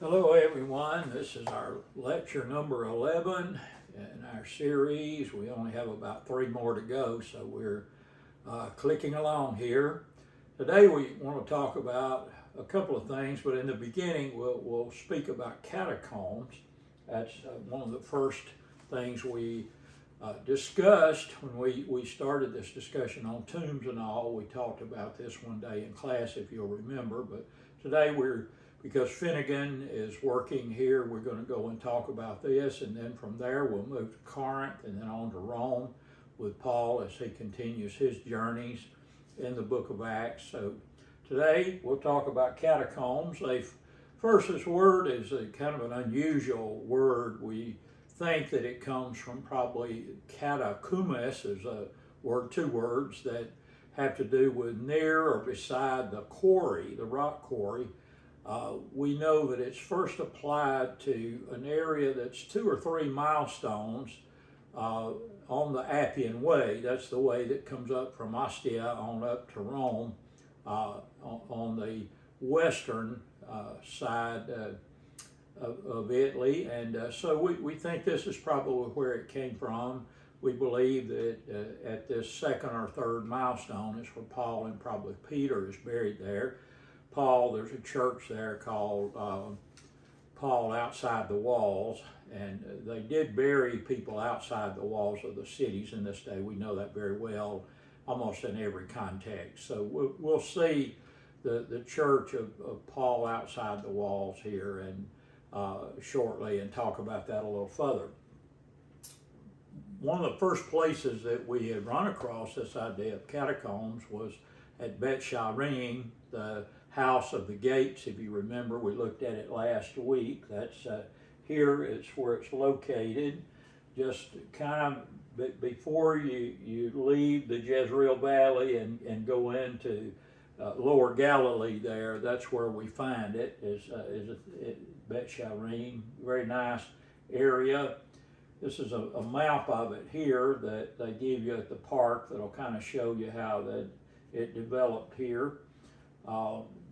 Hello everyone, this is our lecture number 11 in our series. We only have about 3 more to go, so we're clicking along here. Today we want to talk about a couple of things, but in the beginning we'll speak about catacombs. That's one of the first things we discussed when we started this discussion on tombs and all. We talked about this one day in class, if you'll remember, but today because Finnegan is working here, we're going to go and talk about this, and then from there we'll move to Corinth and then on to Rome with Paul as he continues his journeys in the book of Acts. So today we'll talk about catacombs. This word is a kind of an unusual word. We think that it comes from probably catacumbus, is a word, 2 words that have to do with near or beside the quarry, the rock quarry. We know that it's first applied to an area that's 2 or 3 milestones on the Appian Way. That's the way that comes up from Ostia on up to Rome on the western side of Italy. And so we think this is probably where it came from. We believe that at this 2nd or 3rd milestone is where Paul and probably Peter is buried there. Paul, there's a church there called Paul Outside the Walls, and they did bury people outside the walls of the cities in this day. We know that very well, almost in every context. So we'll see the church of Paul outside the walls here and shortly, and talk about that a little further. One of the first places that we had run across this idea of catacombs was at Bet Sharim, the house of the gates. If you remember, we looked at it last week. That's here is where it's located, just kind of before you leave the Jezreel Valley and go into Lower Galilee there. That's where we find it, is Bet Sharim. Very nice area. This is a map of it here that they give you at the park that'll kind of show you how it developed here.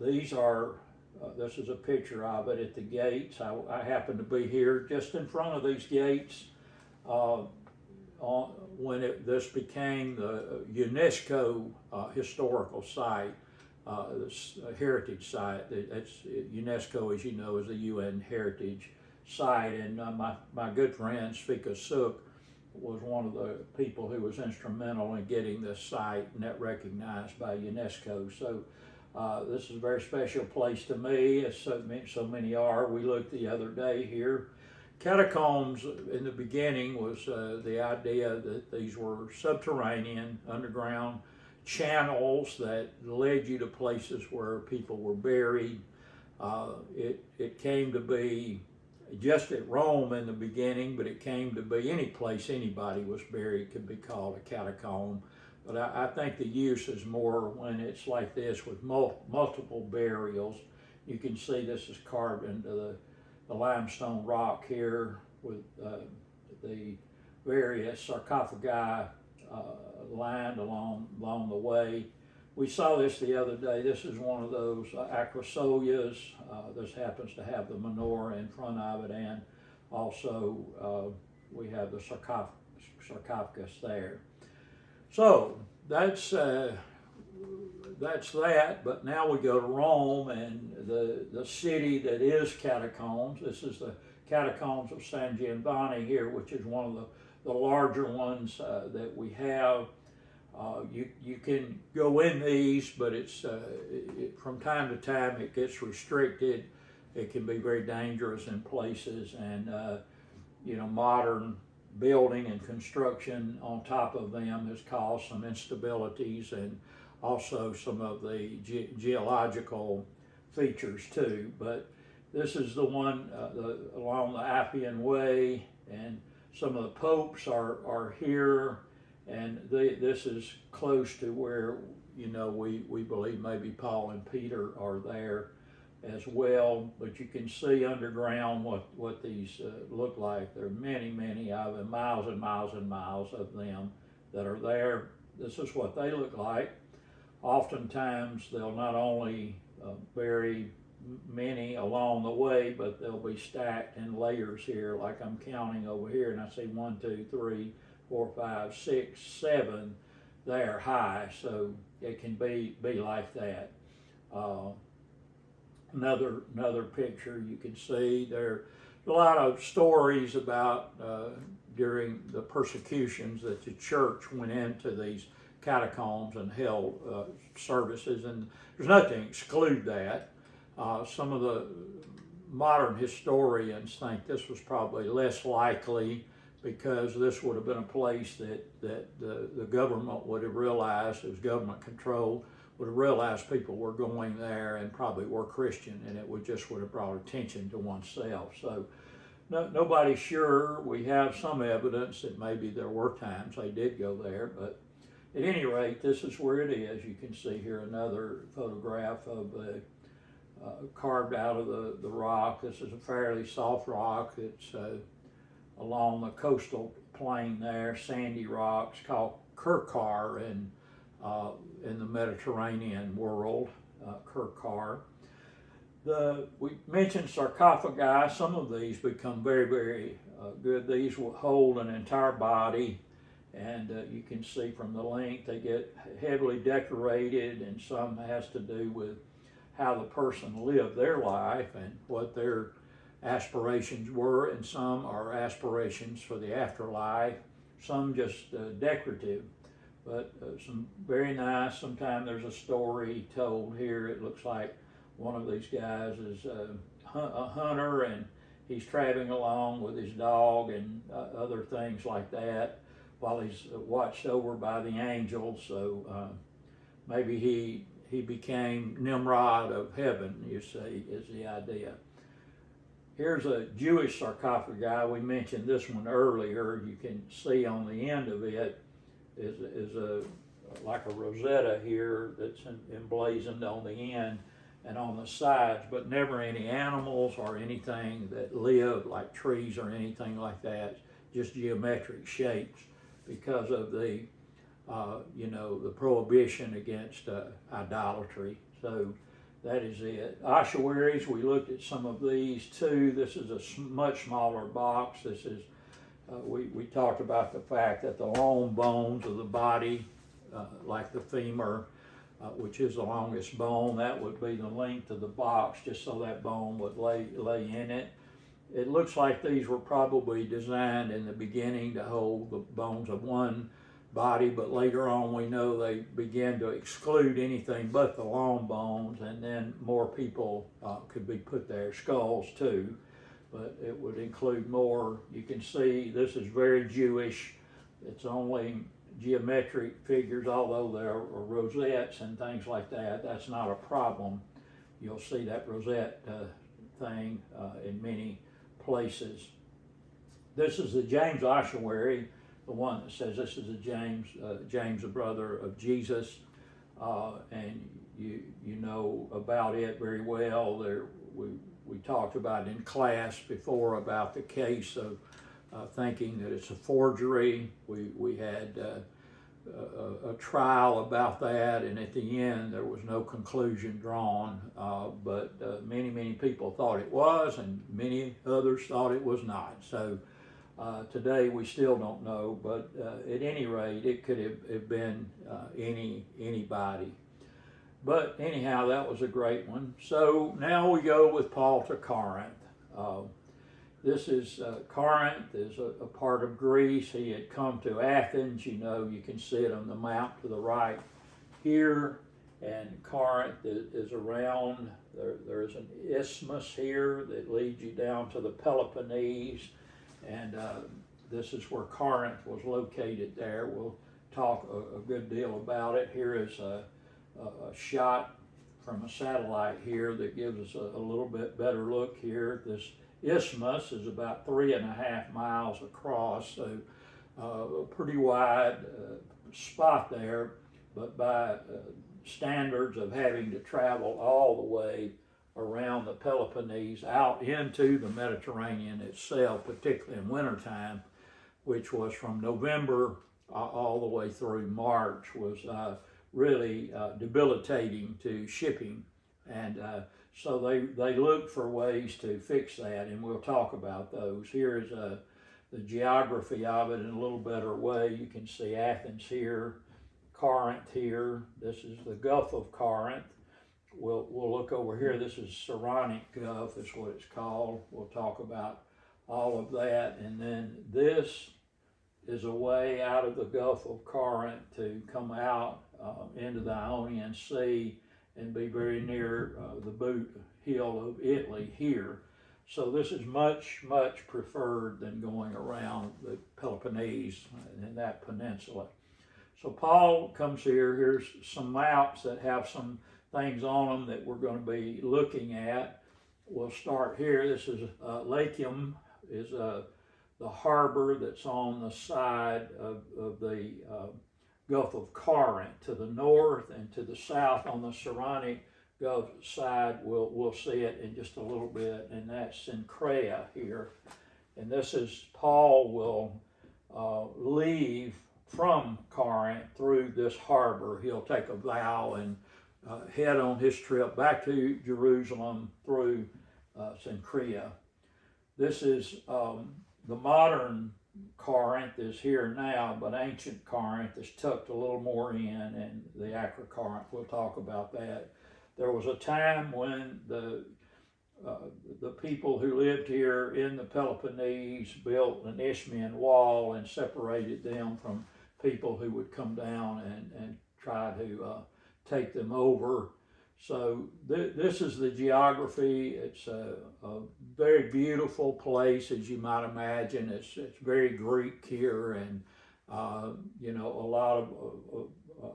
This is a picture of it at the gates. I happen to be here just in front of these gates when this became the UNESCO historical site, this heritage site. It's UNESCO, as you know, is a UN heritage site, and my good friend Svika Suk was one of the people who was instrumental in getting this site net recognized by UNESCO. So this is a very special place to me, as so many are. We looked the other day here. Catacombs in the beginning was the idea that these were subterranean, underground channels that led you to places where people were buried. It came to be just at Rome in the beginning, but it came to be any place anybody was buried could be called a catacomb. But I think the use is more when it's like this with multiple burials. You can see this is carved into the limestone rock here with the various sarcophagi lined along the way. We saw this the other day. This is one of those acrosolias. This happens to have the menorah in front of it, and also we have the sarcophagus there. So that's that. But now we go to Rome and the city that is catacombs. This is the catacombs of San Giovanni here, which is one of the larger ones that we have. You can go in these, but it's from time to time it gets restricted. It can be very dangerous in places, and modern building and construction on top of them has caused some instabilities and also some of the geological features too. But this is the one along the Appian Way, and some of the popes are here, and this is close to where we believe maybe Paul and Peter are there as well. But you can see underground what these look like. There are many of them, miles and miles and miles of them that are there. This is what they look like. Oftentimes they'll not only bury many along the way, but they'll be stacked in layers here, like I'm counting over here, and I see 1, 2, 3, 4, 5, 6, 7 there high, so it can be like that. Another picture you can see there's a lot of stories about during the persecutions that the church went into these catacombs and held services, and there's nothing to exclude that. Some of the modern historians think this was probably less likely, because this would have been a place that the government would have realized, as government control, would have realized people were going there and probably were Christian, and it would have brought attention to oneself. So nobody's sure. We have some evidence that maybe there were times they did go there, but at any rate, this is where it is. You can see here another photograph of carved out of the rock. This is a fairly soft rock. It's along the coastal plain there, sandy rocks called Kirkar in the Mediterranean world, Kirkar. We mentioned sarcophagi. Some of these become very, very good. These will hold an entire body, and you can see from the length they get heavily decorated, and some has to do with how the person lived their life and what their aspirations were, and some are aspirations for the afterlife, some just decorative, but some very nice. Sometimes there's a story told here. It looks like one of these guys is a hunter, and he's traveling along with his dog and other things like that while he's watched over by the angels. So maybe he became Nimrod of heaven, you see, is the idea. Here's a Jewish sarcophagi. We mentioned this one earlier. You can see on the end of it is like a rosetta here that's emblazoned on the end and on the sides, but never any animals or anything that live, like trees or anything like that, just geometric shapes, because of the the prohibition against idolatry. So that is it. Ossuaries, we looked at some of these too. This is a much smaller box. This is, we talked about the fact that the long bones of the body, like the femur, which is the longest bone, that would be the length of the box, just so that bone would lay in it. It looks like these were probably designed in the beginning to hold the bones of one body, but later on we know they began to exclude anything but the long bones, and then more people could be put there, skulls too, but it would include more. You can see this is very Jewish. It's only geometric figures, although there are rosettes and things like that. That's not a problem. You'll see that rosette thing in many places. This is the James ossuary, the one that says this is a James, the brother of Jesus, and you know about it very well. We talked about in class before about the case of thinking that it's a forgery. We had a trial about that, and at the end there was no conclusion drawn, but many people thought it was, and many others thought it was not. So today we still don't know, but at any rate it could have been anybody. But anyhow, that was a great one. So now we go with Paul to Corinth. This is Corinth is a part of Greece. He had come to Athens. You can see it on the map to the right here. And Corinth is around, there's an isthmus here that leads you down to the Peloponnese. And this is where Corinth was located there. We'll talk a good deal about it. Here is a shot from a satellite here that gives us a little bit better look here. This isthmus is about 3.5 miles across, so a pretty wide spot there, but by standards of having to travel all the way around the Peloponnese out into the Mediterranean itself, particularly in wintertime, which was from November all the way through March, was really debilitating to shipping. And So they look for ways to fix that, and we'll talk about those. Here is the geography of it in a little better way. You can see Athens here, Corinth here. This is the Gulf of Corinth. We'll look over here. This is Saronic Gulf, is what it's called. We'll talk about all of that. And then this is a way out of the Gulf of Corinth to come out into the Ionian Sea and be very near the boot hill of Italy here. So this is much, much preferred than going around the Peloponnese and that peninsula. So Paul comes here. Here's some maps that have some things on them that we're going to be looking at. We'll start here. This is Latium, is the harbor that's on the side of the Gulf of Corinth. To the north and to the south on the Saronic Gulf side, we'll see it in just a little bit, and that's Cenchrea here. And this is, Paul will leave from Corinth through this harbor. He'll take a vow and head on his trip back to Jerusalem through Cenchrea. This is the modern Corinth is here now, but ancient Corinth is tucked a little more in, and the Acrocorinth, we'll talk about that. There was a time when the people who lived here in the Peloponnese built an Isthmian wall and separated them from people who would come down and try to take them over. So this is the geography. It's a very beautiful place, as you might imagine. It's very Greek here, and you know, a lot of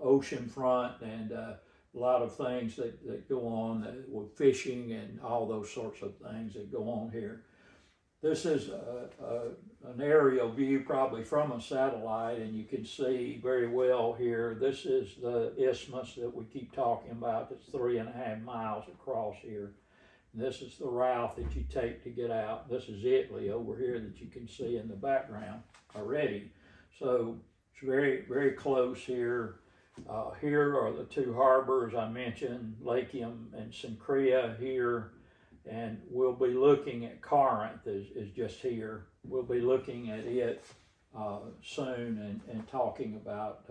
ocean front and a lot of things that go on with fishing and all those sorts of things that go on here. This is an aerial view probably from a satellite, and you can see very well here. This is the isthmus that we keep talking about. It's 3.5 miles across here. And this is the route that you take to get out. This is Italy over here that you can see in the background already. So it's very, very close here. Here are the two harbors I mentioned, Latium and Cenchrea here. And we'll be looking at Corinth is just here. We'll be looking at it soon and talking about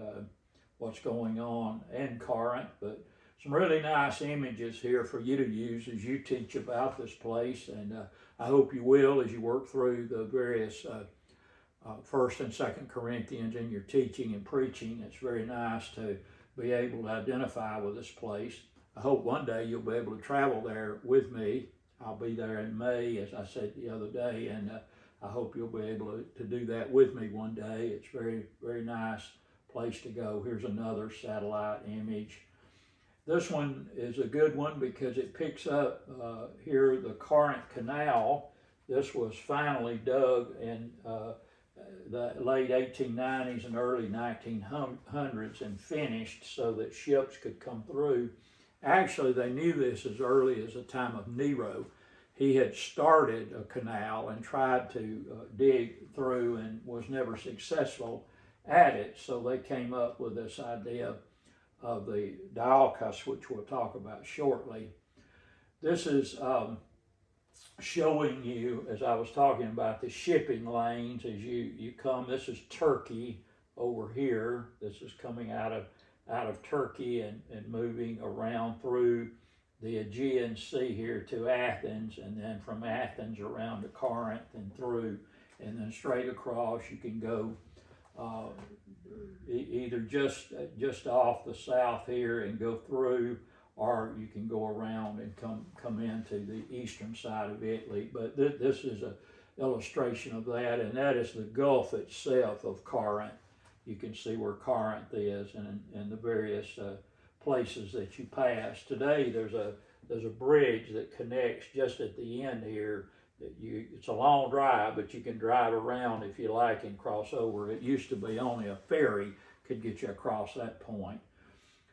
what's going on in Corinth. But some really nice images here for you to use as you teach about this place. And I hope you will as you work through the various 1st and 2nd Corinthians in your teaching and preaching. It's very nice to be able to identify with this place. I hope one day you'll be able to travel there with me. I'll be there in May, as I said the other day, and I hope you'll be able to do that with me one day. It's very, very nice place to go. Here's another satellite image. This one is a good one because it picks up here the Corinth Canal. This was finally dug in the late 1890s and early 1900s and finished so that ships could come through. Actually, they knew this as early as the time of Nero. He had started a canal and tried to dig through and was never successful at it. So they came up with this idea of the dialkos, which we'll talk about shortly. This is showing you, as I was talking about, the shipping lanes as you come. This is Turkey over here. This is coming out of Turkey and moving around through the Aegean Sea here to Athens, and then from Athens around to Corinth and through, and then straight across. You can go either just off the south here and go through, or you can go around and come into the eastern side of Italy. But this is an illustration of that, and that is the Gulf itself of Corinth. You can see where Corinth is and the various places that you pass. Today there's a bridge that connects just at the end here. It's a long drive, but you can drive around if you like and cross over. It used to be only a ferry could get you across that point.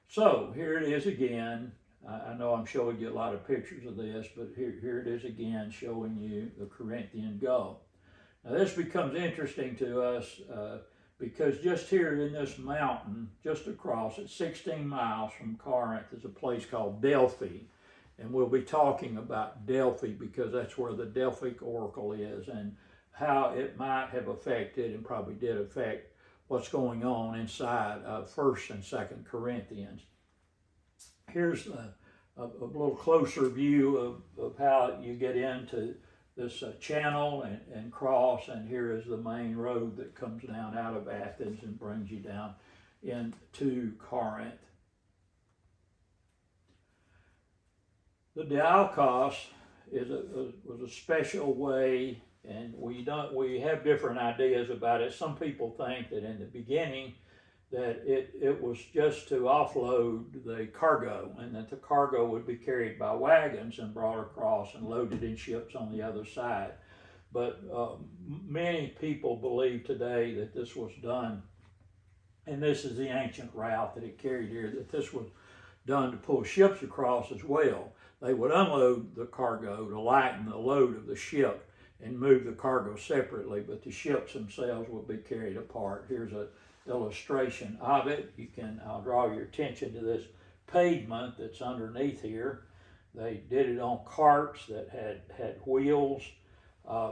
So here it is again. I know I'm showing you a lot of pictures of this, but here it is again showing you the Corinthian Gulf. Now this becomes interesting to us because just here in this mountain, just across it, 16 miles from Corinth, is a place called Delphi. And we'll be talking about Delphi because that's where the Delphic oracle is and how it might have affected and probably did affect what's going on inside 1st and 2nd Corinthians. Here's a little closer view of how you get into this channel and cross, and here is the main road that comes down out of Athens and brings you down into Corinth. The Dialkos was a special way, and we have different ideas about it. Some people think that in the beginning that it was just to offload the cargo, and that the cargo would be carried by wagons and brought across and loaded in ships on the other side. But many people believe today that this was done, and this is the ancient route that it carried here, that this was done to pull ships across as well. They would unload the cargo to lighten the load of the ship and move the cargo separately, but the ships themselves would be carried apart. Here's an illustration of it. I'll draw your attention to this pavement that's underneath here. They did it on carts that had wheels.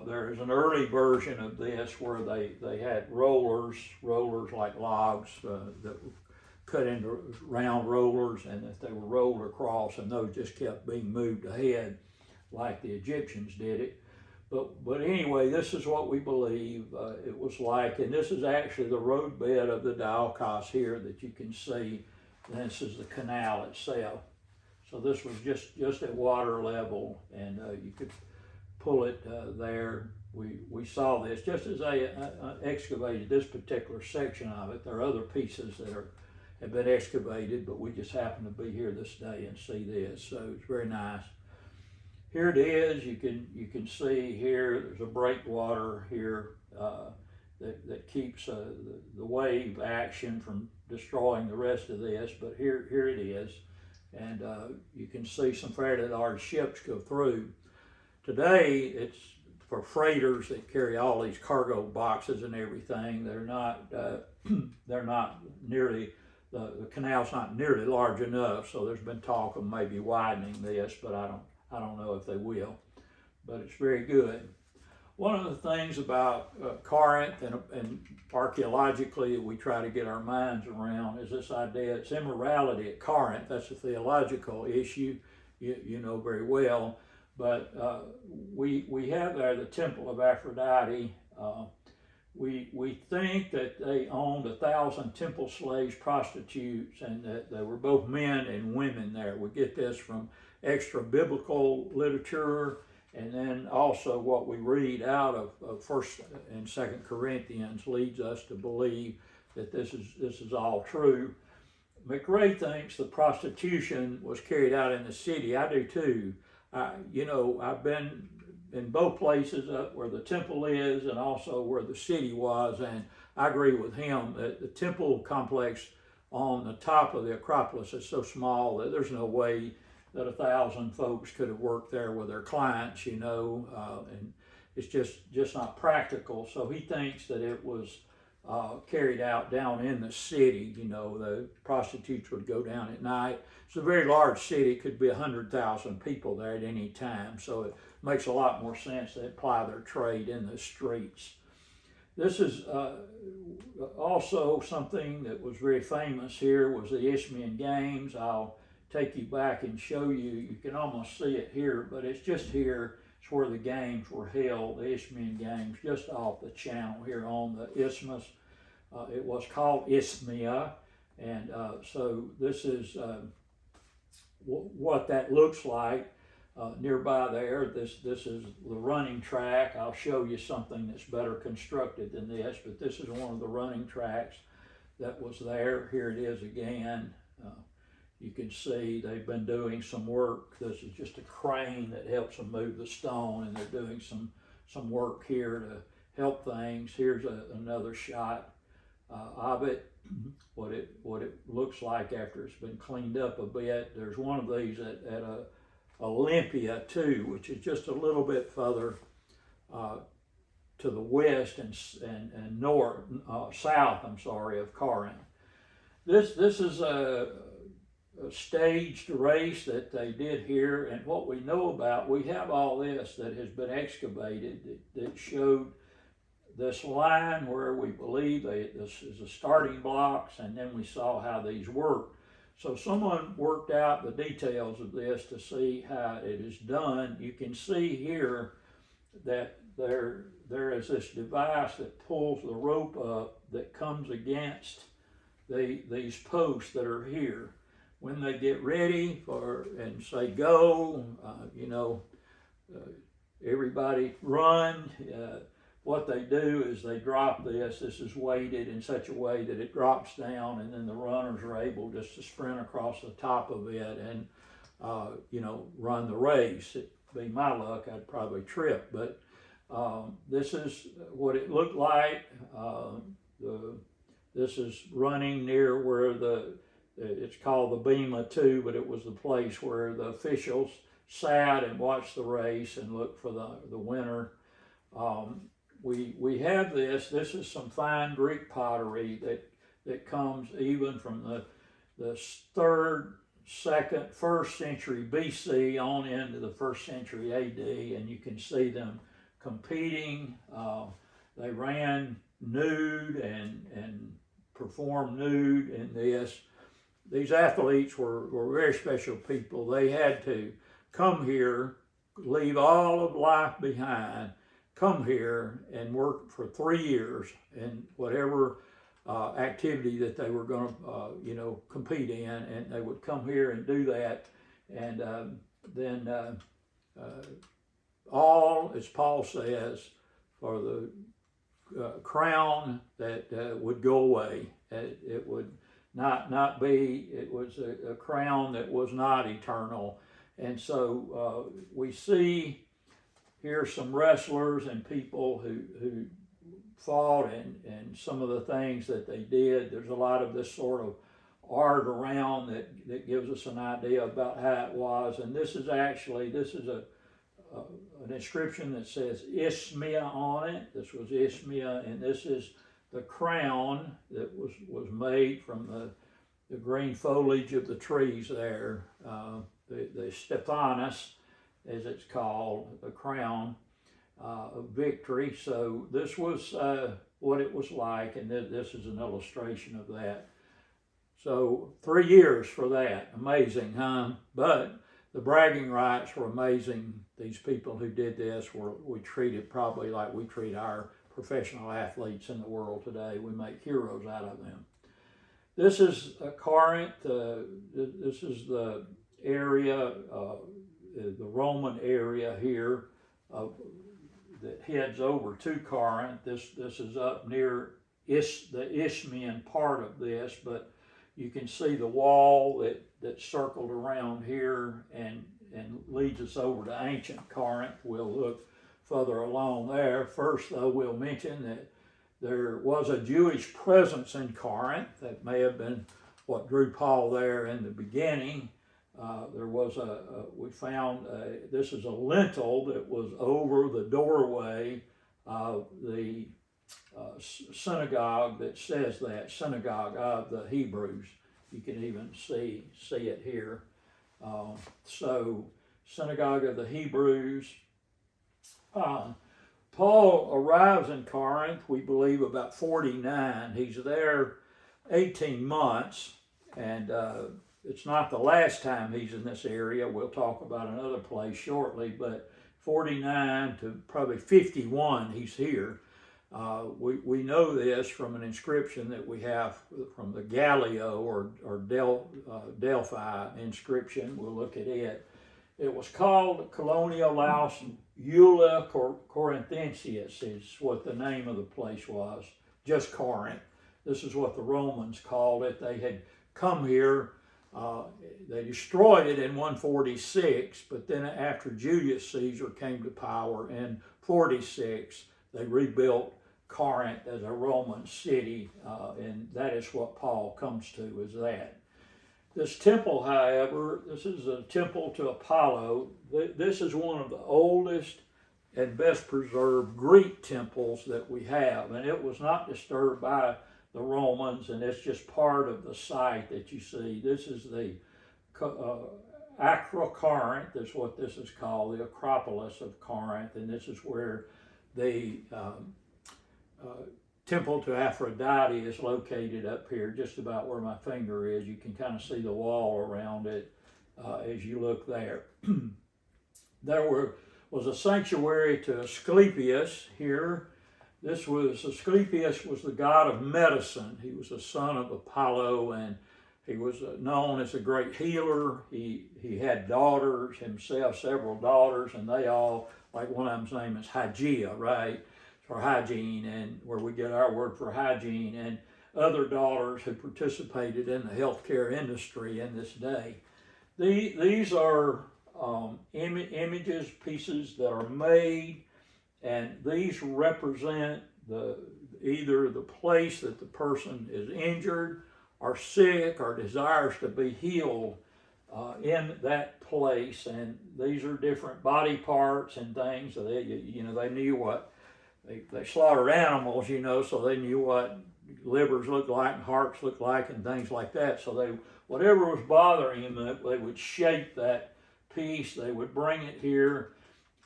There is an early version of this where they had rollers like logs that were cut into round rollers, and that they were rolled across, and those just kept being moved ahead like the Egyptians did it. But anyway, this is what we believe it was like, and this is actually the roadbed of the Dialkos here that you can see. And this is the canal itself. So this was just at water level, and you could pull it there. We saw this just as they excavated this particular section of it. There are other pieces that have been excavated, but we just happen to be here this day and see this. So it's very nice. Here it is. You can see here. There's a breakwater here that keeps the wave action from destroying the rest of this. But here it is, and you can see some fairly large ships go through. Today it's for freighters that carry all these cargo boxes and everything. They're not nearly. The canal's not nearly large enough, so there's been talk of maybe widening this, but I don't know if they will. But it's very good. One of the things about Corinth and archaeologically that we try to get our minds around is this idea it's immorality at Corinth. That's a theological issue, you know very well. But we have there the temple of Aphrodite. We think that they owned 1,000 temple slaves, prostitutes, and that they were both men and women there. We get this from extra biblical literature, and then also what we read out of 1st and 2nd Corinthians leads us to believe that this is all true. McRae thinks the prostitution was carried out in the city. I do too. I've been in both places, up where the temple is and also where the city was, and I agree with him that the temple complex on the top of the Acropolis is so small that there's no way that 1,000 folks could have worked there with their clients, and it's just not practical. So he thinks that it was carried out down in the city. The prostitutes would go down at night. It's a very large city, could be 100,000 people there at any time, so it makes a lot more sense to apply their trade in the streets. This is also something that was very famous here was the Isthmian Games. I'll take you back and show you. You can almost see it here, but it's just here. It's where the games were held, the Isthmian Games, just off the channel here on the isthmus. It was called Isthmia, and so this is what that looks like. Nearby there, this is the running track. I'll show you something that's better constructed than this, but this is one of the running tracks that was there. Here it is again. You can see they've been doing some work. This is just a crane that helps them move the stone, and they're doing some work here to help things. Here's another shot of it, what it looks like after it's been cleaned up a bit. There's one of these at Olympia too, which is just a little bit further to the west and south. Of Corinth. This is staged race that they did here. And what we know about, we have all this that has been excavated that showed this line where we believe this is the starting blocks, and then we saw how these work. So someone worked out the details of this to see how it is done. You can see here that there is this device that pulls the rope up that comes against these posts that are here. When they get ready and say go, everybody run. What they do is they drop this. This is weighted in such a way that it drops down, and then the runners are able just to sprint across the top of it and, run the race. It'd be my luck, I'd probably trip, but this is what it looked like. This is running near where it's called the Bema 2, but it was the place where the officials sat and watched the race and looked for the winner. We have this is some fine Greek pottery that comes even from the 3rd, 2nd, 1st century BC on into the 1st century AD, and you can see them competing. They ran nude and performed nude in this. These athletes were very special people. They had to come here, leave all of life behind, come here and work for 3 years in whatever activity that they were going to, compete in, and they would come here and do that, and then all, as Paul says, for the crown that would go away. It would not be. It was a crown that was not eternal, and so we see here some wrestlers and people who fought and some of the things that they did. There's a lot of this sort of art around that gives us an idea about how it was. And this is an inscription that says Ismia on it. This was Ismia, and this is the crown that was made from the green foliage of the trees there, the Stephanus, as it's called, the crown of victory. So this was what it was like, and this is an illustration of that. So 3 years for that. Amazing, huh? But the bragging rights were amazing. These people who did this we treated probably like we treat our professional athletes in the world today. We make heroes out of them. This is Corinth. This is the area, the Roman area here that heads over to Corinth. This is up near the Isthmian part of this, but you can see the wall that circled around here and leads us over to ancient Corinth. We'll look further along there. First, though, we'll mention that there was a Jewish presence in Corinth. That may have been what drew Paul there in the beginning. There was we found this is a lintel that was over the doorway of the synagogue that says that, synagogue of the Hebrews. You can even see it here. So, synagogue of the Hebrews. Paul arrives in Corinth, we believe, about 49. He's there 18 months, and it's not the last time he's in this area. We'll talk about another place shortly, but 49 to probably 51 he's here. We know this from an inscription that we have from the Gallio or Delphi inscription. We'll look at it. It was called Colonia Laus Eula Corinthensis is what the name of the place was, just Corinth. This is what the Romans called it. They had come here. They destroyed it in 146, but then after Julius Caesar came to power in 46, they rebuilt Corinth as a Roman city, and that is what Paul comes to, is that. This temple, however, this is a temple to Apollo. This is one of the oldest and best preserved Greek temples that we have, and it was not disturbed by the Romans, and it's just part of the site that you see. This is the Acrocorinth is what this is called, the Acropolis of Corinth, and this is where the temple to Aphrodite is located up here, just about where my finger is. You can kind of see the wall around it as you look there. There was a sanctuary to Asclepius here. Asclepius was the god of medicine. He was the son of Apollo, and he was known as a great healer. He had daughters himself, several daughters, and they all, like one of them's name is Hygeia, right? For hygiene, and where we get our word for hygiene, and other daughters who participated in the healthcare industry in this day. These are images, pieces that are made, and these represent either the place that the person is injured or sick or desires to be healed in that place. And these are different body parts and things. So they knew what they slaughtered animals, so they knew what livers looked like and hearts looked like and things like that. So whatever was bothering them, they would shape that piece. They would bring it here,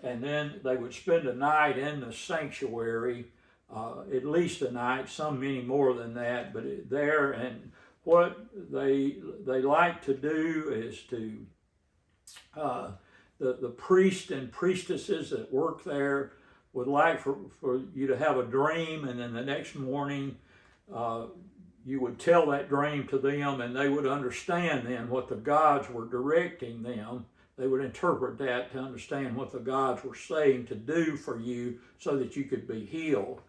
and then they would spend a night in the sanctuary, at least a night, many more than that, but there. And what they like to do is to the priests and priestesses that work there would like for you to have a dream, and then the next morning you would tell that dream to them, and they would understand then what the gods were directing them. They would interpret that to understand what the gods were saying to do for you so that you could be healed.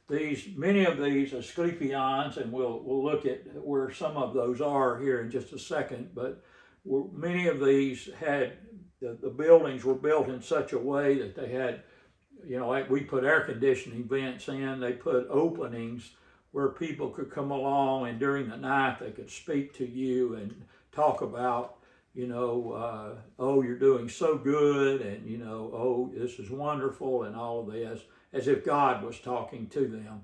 Many of these Asclepions, and we'll look at where some of those are here in just a second, but many of these had, the buildings were built in such a way that they had, like we put air conditioning vents in, they put openings where people could come along, and during the night they could speak to you and talk about, oh, you're doing so good, and, oh, this is wonderful, and all of this, as if God was talking to them.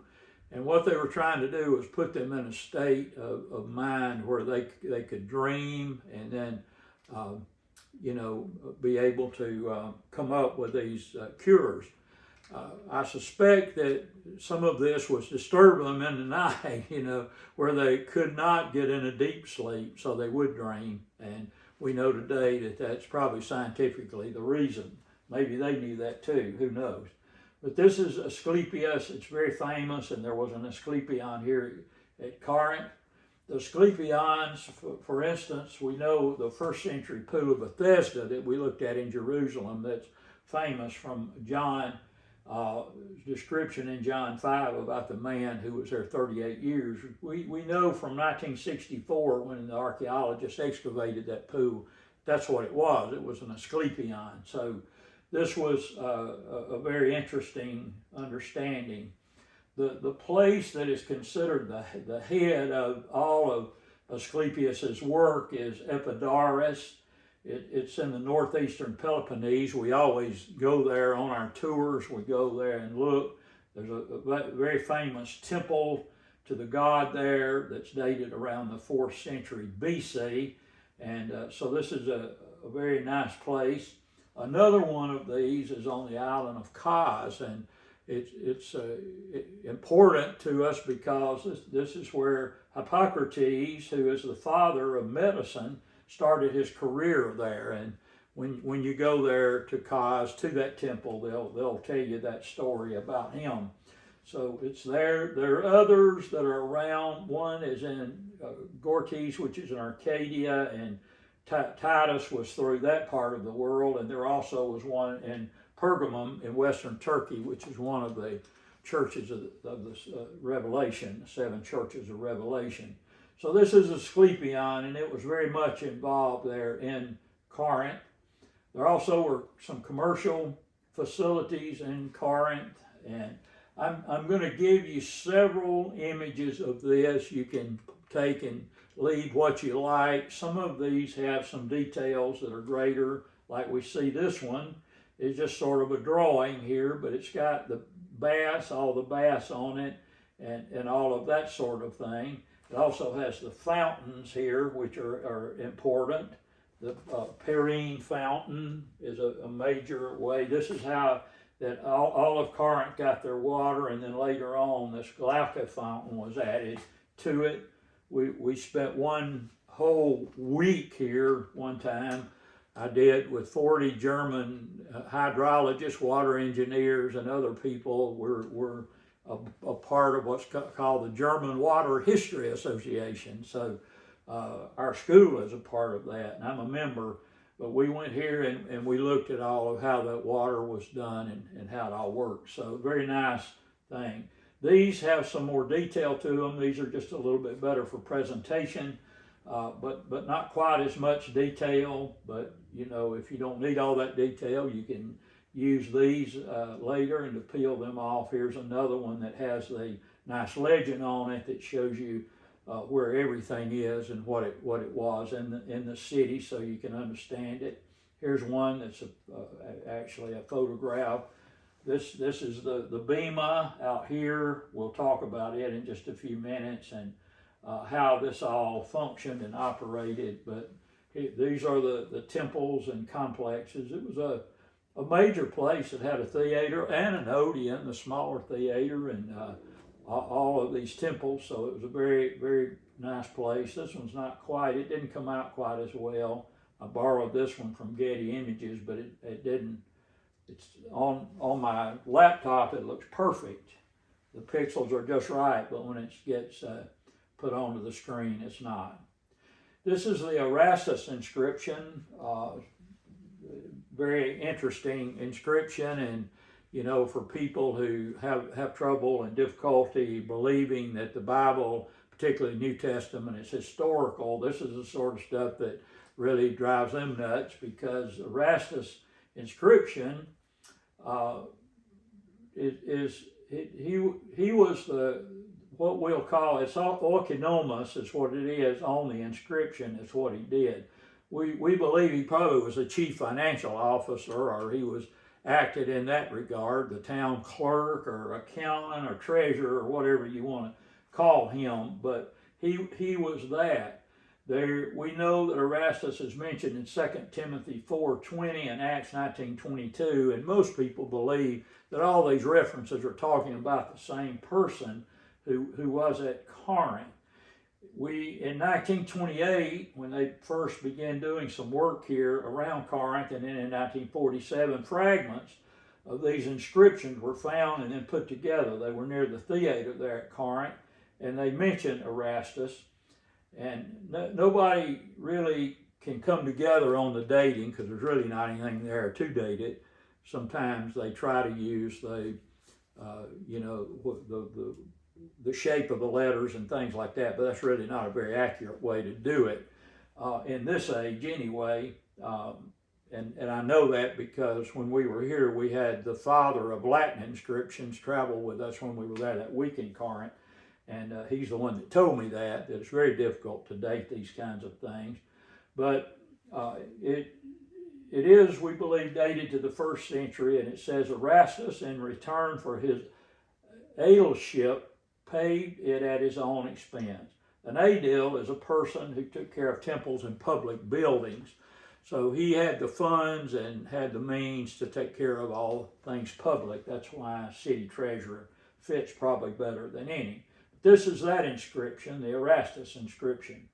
And what they were trying to do was put them in a state of mind where they could dream, and then, be able to come up with these cures. I suspect that some of this was disturbing them in the night, where they could not get in a deep sleep, so they would dream. And we know today that that's probably scientifically the reason. Maybe they knew that too, who knows. But this is Asclepius. It's very famous, and there was an Asclepion here at Corinth. The Asclepions, for instance, we know the first century pool of Bethesda that we looked at in Jerusalem, that's famous from John, description in John 5 about the man who was there 38 years. We know from 1964, when the archaeologists excavated that pool, that's what it was. It was an Asclepion. So this was a very interesting understanding. The place that is considered the head of all of Asclepius's work is Epidaurus. It's in the northeastern Peloponnese. We always go there on our tours. We go there and look. There's a very famous temple to the god there that's dated around the 4th century BC. And so this is a very nice place. Another one of these is on the island of Kos, and it's important to us because this is where Hippocrates, who is the father of medicine, started his career there. And when you go there to Kos, to that temple, they'll tell you that story about him. So it's there. There are others that are around. One is in Gortys, which is in Arcadia, and Titus was through that part of the world. And there also was one in Pergamum in western Turkey, which is one of the churches of the Revelation, the 7 churches of Revelation. So this is Asclepion, and it was very much involved there in Corinth. There also were some commercial facilities in Corinth, and I'm going to give you several images of this. You can take and leave what you like. Some of these have some details that are greater, like we see this one is just sort of a drawing here, but it's got the baths, all the baths on it, and all of that sort of thing. It also has the fountains here, which are important. The Perrine Fountain is a major way. This is how that all of Corinth got their water, and then later on this Glauca fountain was added to it. We spent one whole week here one time. I did with 40 German hydrologists, water engineers, and other people. We're a part of what's called the German Water History Association. So our school is a part of that, and I'm a member. But we went here and we looked at all of how that water was done and how it all works. So very nice thing. These have some more detail to them. These are just a little bit better for presentation, but not quite as much detail. But you know, if you don't need all that detail, you can use these later and to peel them off. Here's another one that has a nice legend on it that shows you where everything is and what it was in the city, so you can understand it. Here's one that's actually a photograph. This is the Bema out here. We'll talk about it in just a few minutes and how this all functioned and operated. But these are the temples and complexes. It was a major place. It had a theater and an Odeon, the smaller theater, and all of these temples, so it was a very, very nice place. This one's not quite, it didn't come out quite as well. I borrowed this one from Getty Images, but it didn't, it's on my laptop, it looks perfect. The pixels are just right, but when it gets put onto the screen, it's not. This is the Erastus inscription, very interesting inscription, and you know, for people who have trouble and difficulty believing that the Bible, particularly New Testament, is historical, this is the sort of stuff that really drives them nuts, because Erastus' inscription he was the, what we'll call, it's oikonomos is what it is on the inscription, is what he did. We believe he probably was a chief financial officer, or he was acted in that regard, the town clerk or accountant or treasurer or whatever you want to call him, but he was that. There, we know that Erastus is mentioned in 2 Timothy 4:20 and Acts 19:22, and most people believe that all these references are talking about the same person who was at Corinth. In 1928, when they first began doing some work here around Corinth, and then in 1947, fragments of these inscriptions were found and then put together. They were near the theater there at Corinth, and they mentioned Erastus. And nobody really can come together on the dating, because there's really not anything there to date it. Sometimes they try to use the shape of the letters and things like that, but that's really not a very accurate way to do it in this age anyway. And I know that because when we were here, we had the father of Latin inscriptions travel with us when we were there that week in Corinth, and he's the one that told me that it's very difficult to date these kinds of things. But it is, we believe, dated to the 1st century, and it says Erastus, in return for his aedileship, paid it at his own expense. An aedile is a person who took care of temples and public buildings. So he had the funds and had the means to take care of all things public. That's why city treasurer fits probably better than any. This is that inscription, the Erastus inscription.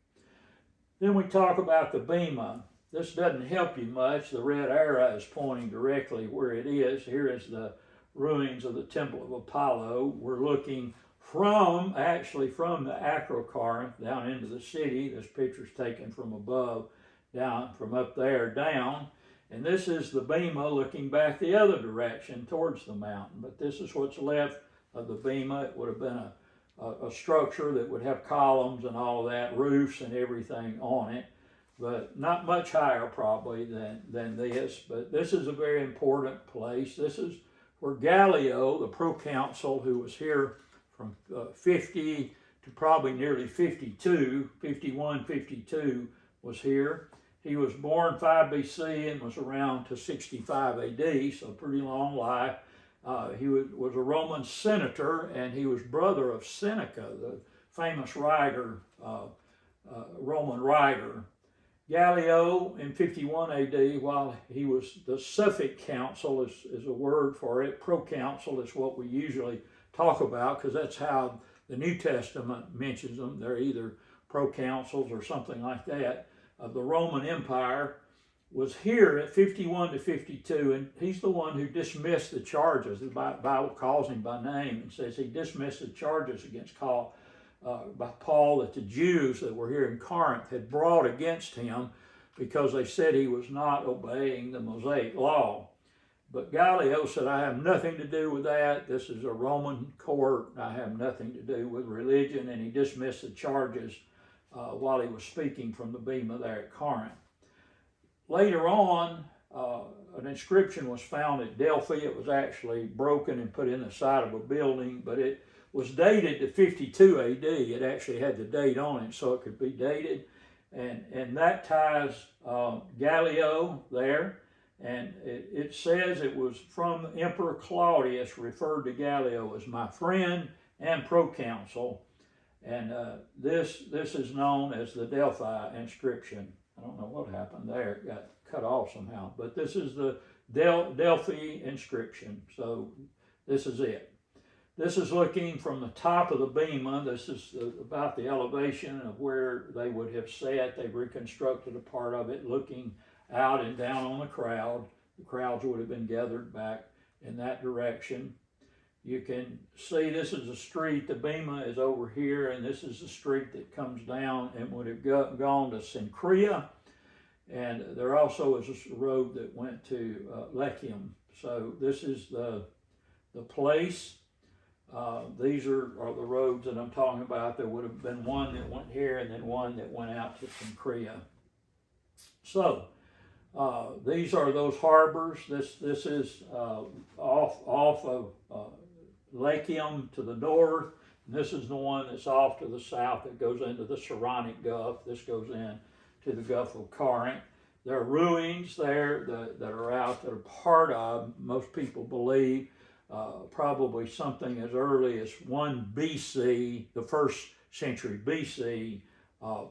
Then we talk about the Bema. This doesn't help you much. The red arrow is pointing directly where it is. Here is the ruins of the Temple of Apollo. We're looking from the Acrocorinth down into the city. This picture's taken from above, down from up there down. And this is the Bema looking back the other direction towards the mountain. But this is what's left of the Bema. It would have been a structure that would have columns and all that, roofs and everything on it, but not much higher probably than this. But this is a very important place. This is where Gallio, the proconsul who was here from 50 to probably nearly 52, 51, 52, was here. He was born 5 BC and was around to 65 AD, so pretty long life. He was a Roman senator, and he was brother of Seneca, the famous writer, Roman writer. Gallio in 51 AD, while he was the suffect council is a word for it. Proconsul is what we usually talk about because that's how the New Testament mentions them. They're either proconsuls or something like that of the Roman Empire, was here at 51 to 52, and he's the one who dismissed the charges. The Bible calls him by name and says he dismissed the charges against by Paul that the Jews that were here in Corinth had brought against him because they said he was not obeying the Mosaic law. But Gallio said, I have nothing to do with that. This is a Roman court. I have nothing to do with religion. And he dismissed the charges while he was speaking from the bema there at Corinth. Later on, an inscription was found at Delphi. It was actually broken and put in the side of a building, but it was dated to 52 AD. It actually had the date on it, so it could be dated. And that ties Gallio there. And it says it was from Emperor Claudius, referred to Gallio as my friend and proconsul. And this is known as the Delphi inscription. I don't know what happened there. It got cut off somehow. But this is the Delphi inscription. So this is it. This is looking from the top of the bema. This is about the elevation of where they would have sat. They've reconstructed a part of it looking out and down on the crowd. The crowds would have been gathered back in that direction. You can see this is a street. The bema is over here, and this is the street that comes down and would have gone to Cenchrea. And there also is a road that went to Lechium. So this is the place. These are the roads that I'm talking about. There would have been one that went here and then one that went out to Cenchrea. So these are those harbors. This is off of Lechium to the north. And this is the one that's off to the south that goes into the Saronic Gulf. This goes in to the Gulf of Corinth. There are ruins there that are out that are part of, most people believe, probably something as early as 1 BC, the first century BC,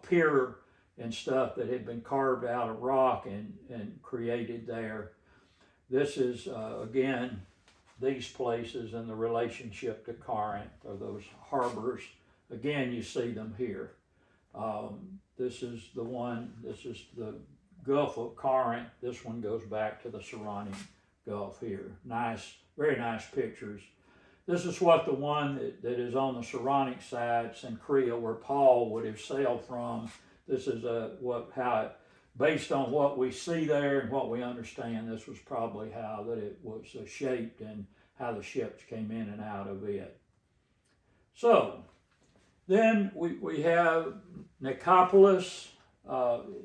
pier and stuff that had been carved out of rock and created there. This is, again, these places and the relationship to Corinth, or those harbors. Again, you see them here. This is the one, this is the Gulf of Corinth. This one goes back to the Saronic Gulf here. Nice, very nice pictures. This is what the one that is on the Saronic side, Cenchrea, where Paul would have sailed from. This is based on what we see there and what we understand, this was probably how that it was shaped and how the ships came in and out of it. So then we have Nicopolis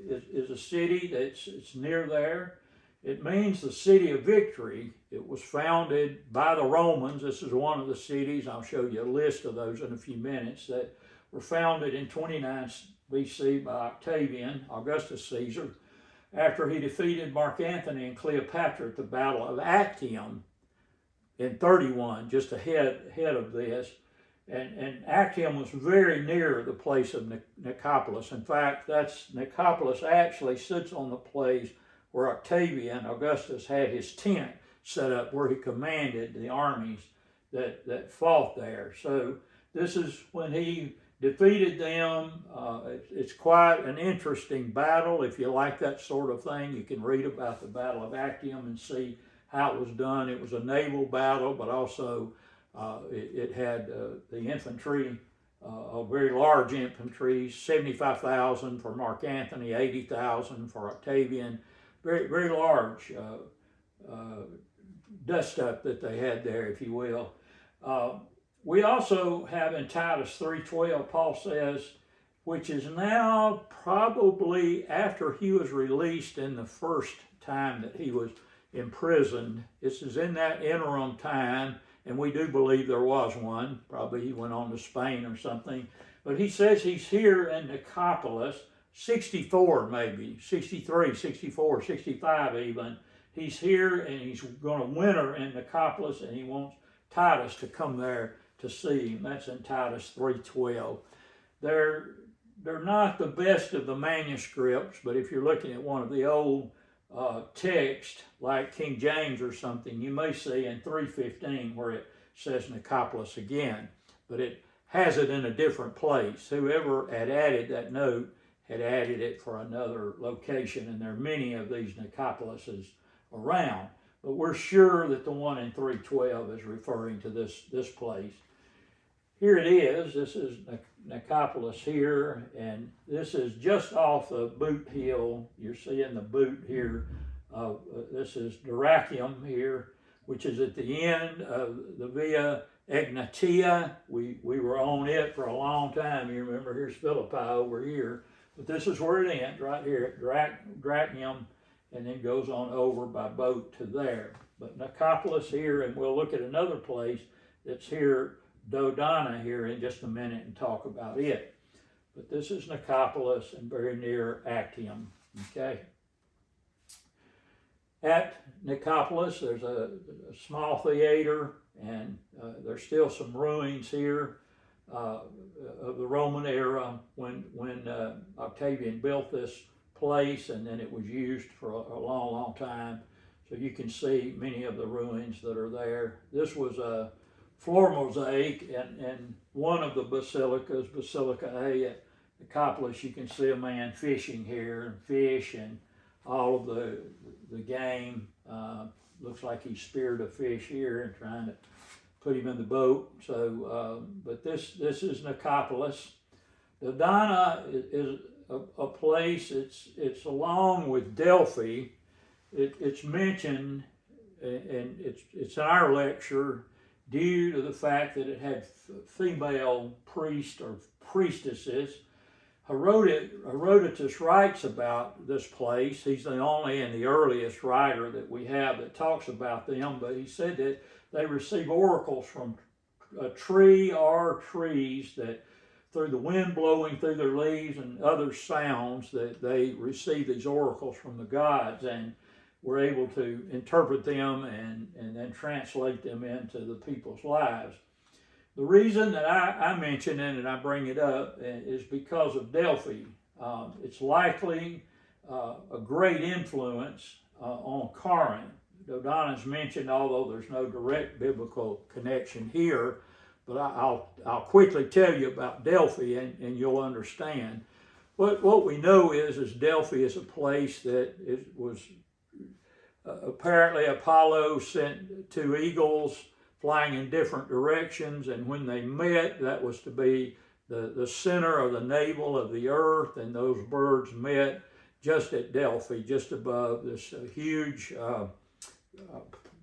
is a city it's near there. It means the city of victory. It was founded by the Romans. This is one of the cities. I'll show you a list of those in a few minutes that were founded in 29 BC by Octavian, Augustus Caesar, after he defeated Mark Antony and Cleopatra at the Battle of Actium in 31, just ahead of this. And Actium was very near the place of Nicopolis. In fact, Nicopolis actually sits on the place where Octavian, Augustus, had his tent set up where he commanded the armies that fought there. So this is when he defeated them. It's quite an interesting battle. If you like that sort of thing, you can read about the Battle of Actium and see how it was done. It was a naval battle, but also it had the infantry, a very large infantry, 75,000 for Mark Antony, 80,000 for Octavian. Very, very large dust-up that they had there, if you will. We also have in Titus 3:12, Paul says, which is now probably after he was released in the first time that he was imprisoned. This is in that interim time, and we do believe there was one. Probably he went on to Spain or something. But he says he's here in Nicopolis, 64 maybe, 63, 64, 65 even. He's here and he's going to winter in Nicopolis, and he wants Titus to come there to see him. That's in Titus 3:12. There they're not the best of the manuscripts, but if you're looking at one of the old texts, like King James or something, you may see in 315 where it says Nicopolis again, but it has it in a different place. Whoever had added that note had added it for another location, and there are many of these Nicopolises around. But we're sure that the one in 312 is referring to this place. Here it is. This is Nicopolis here, and this is just off the Boot Hill. You're seeing the boot here. This is Dyrrhachium here, which is at the end of the Via Egnatia. We were on it for a long time. You remember, here's Philippi over here. But this is where it ends, right here at Dyrrhachium, and then goes on over by boat to there. But Nicopolis here, and we'll look at another place that's here, Dodona here, in just a minute and talk about it. But this is Nicopolis and very near Actium, okay? At Nicopolis, there's a small theater, and there's still some ruins here of the Roman era when Octavian built this place, and then it was used for a long time. So you can see many of the ruins that are there. This was a floor mosaic, and one of the basilicas, Basilica A at Nicopolis, you can see a man fishing here, and fish and all of the game. Looks like he speared a fish here and trying to put him in the boat. So, but this is Nicopolis. Dodona is a place. It's along with Delphi. It's mentioned, and it's in our lecture due to the fact that it had female priests or priestesses. Herodotus writes about this place. He's the only and the earliest writer that we have that talks about them, but he said that they receive oracles from a tree or trees, that through the wind blowing through their leaves and other sounds, that they receive these oracles from the gods and were able to interpret them and then translate them into the people's lives. The reason that I mention it and I bring it up is because of Delphi. It's likely a great influence on Corinth. Dodona is mentioned, although there's no direct biblical connection here, but I'll quickly tell you about Delphi and you'll understand. What we know is Delphi is a place that was apparently Apollo sent two eagles flying in different directions, and when they met, that was to be the center of the navel of the earth, and those birds met just at Delphi, just above this huge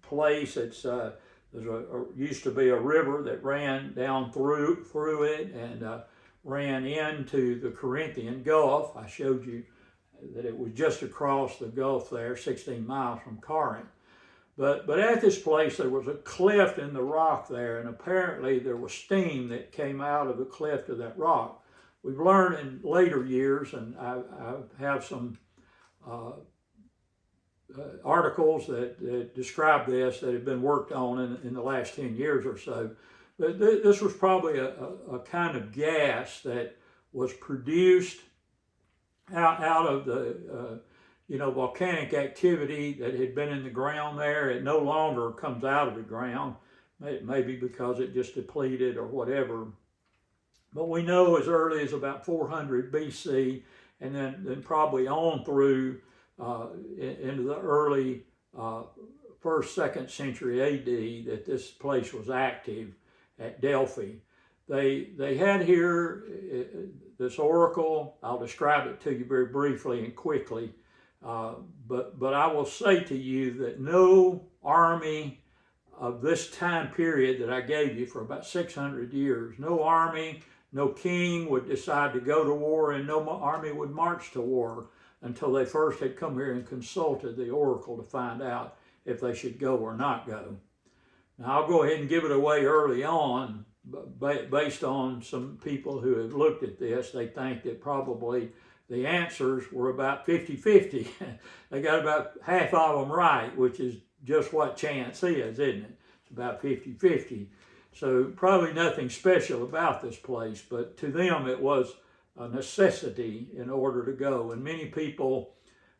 place. It's used to be a river that ran down through it and ran into the Corinthian Gulf. I showed you that it was just across the Gulf there, 16 miles from Corinth. But at this place, there was a cleft in the rock there, and apparently there was steam that came out of the cleft of that rock. We've learned in later years, and I have some articles that describe this that have been worked on in the last 10 years or so. But this was probably a kind of gas that was produced out of the volcanic activity that had been in the ground there. It no longer comes out of the ground, maybe because it just depleted or whatever. But we know as early as about 400 BC, and then probably on through into the early 1st, 2nd century AD, that this place was active at Delphi. They had here this oracle. I'll describe it to you very briefly and quickly. But I will say to you that no army of this time period that I gave you for about 600 years, no army, no king would decide to go to war, and no army would march to war until they first had come here and consulted the oracle to find out if they should go or not go. Now I'll go ahead and give it away early on, based on some people who have looked at this. They think that probably the answers were about 50-50. They got about half of them right, which is just what chance is, isn't it? It's about 50-50. So probably nothing special about this place, but to them it was a necessity in order to go. And many people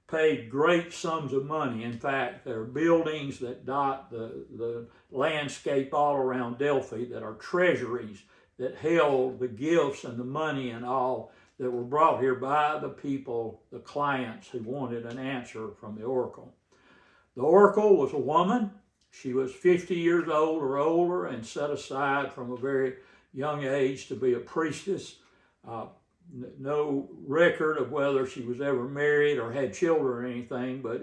paid great sums of money. In fact, there are buildings that dot the landscape all around Delphi that are treasuries that held the gifts and the money and all that were brought here by the people, the clients who wanted an answer from the oracle. The oracle was a woman. She was 50 years old or older and set aside from a very young age to be a priestess. No record of whether she was ever married or had children or anything, but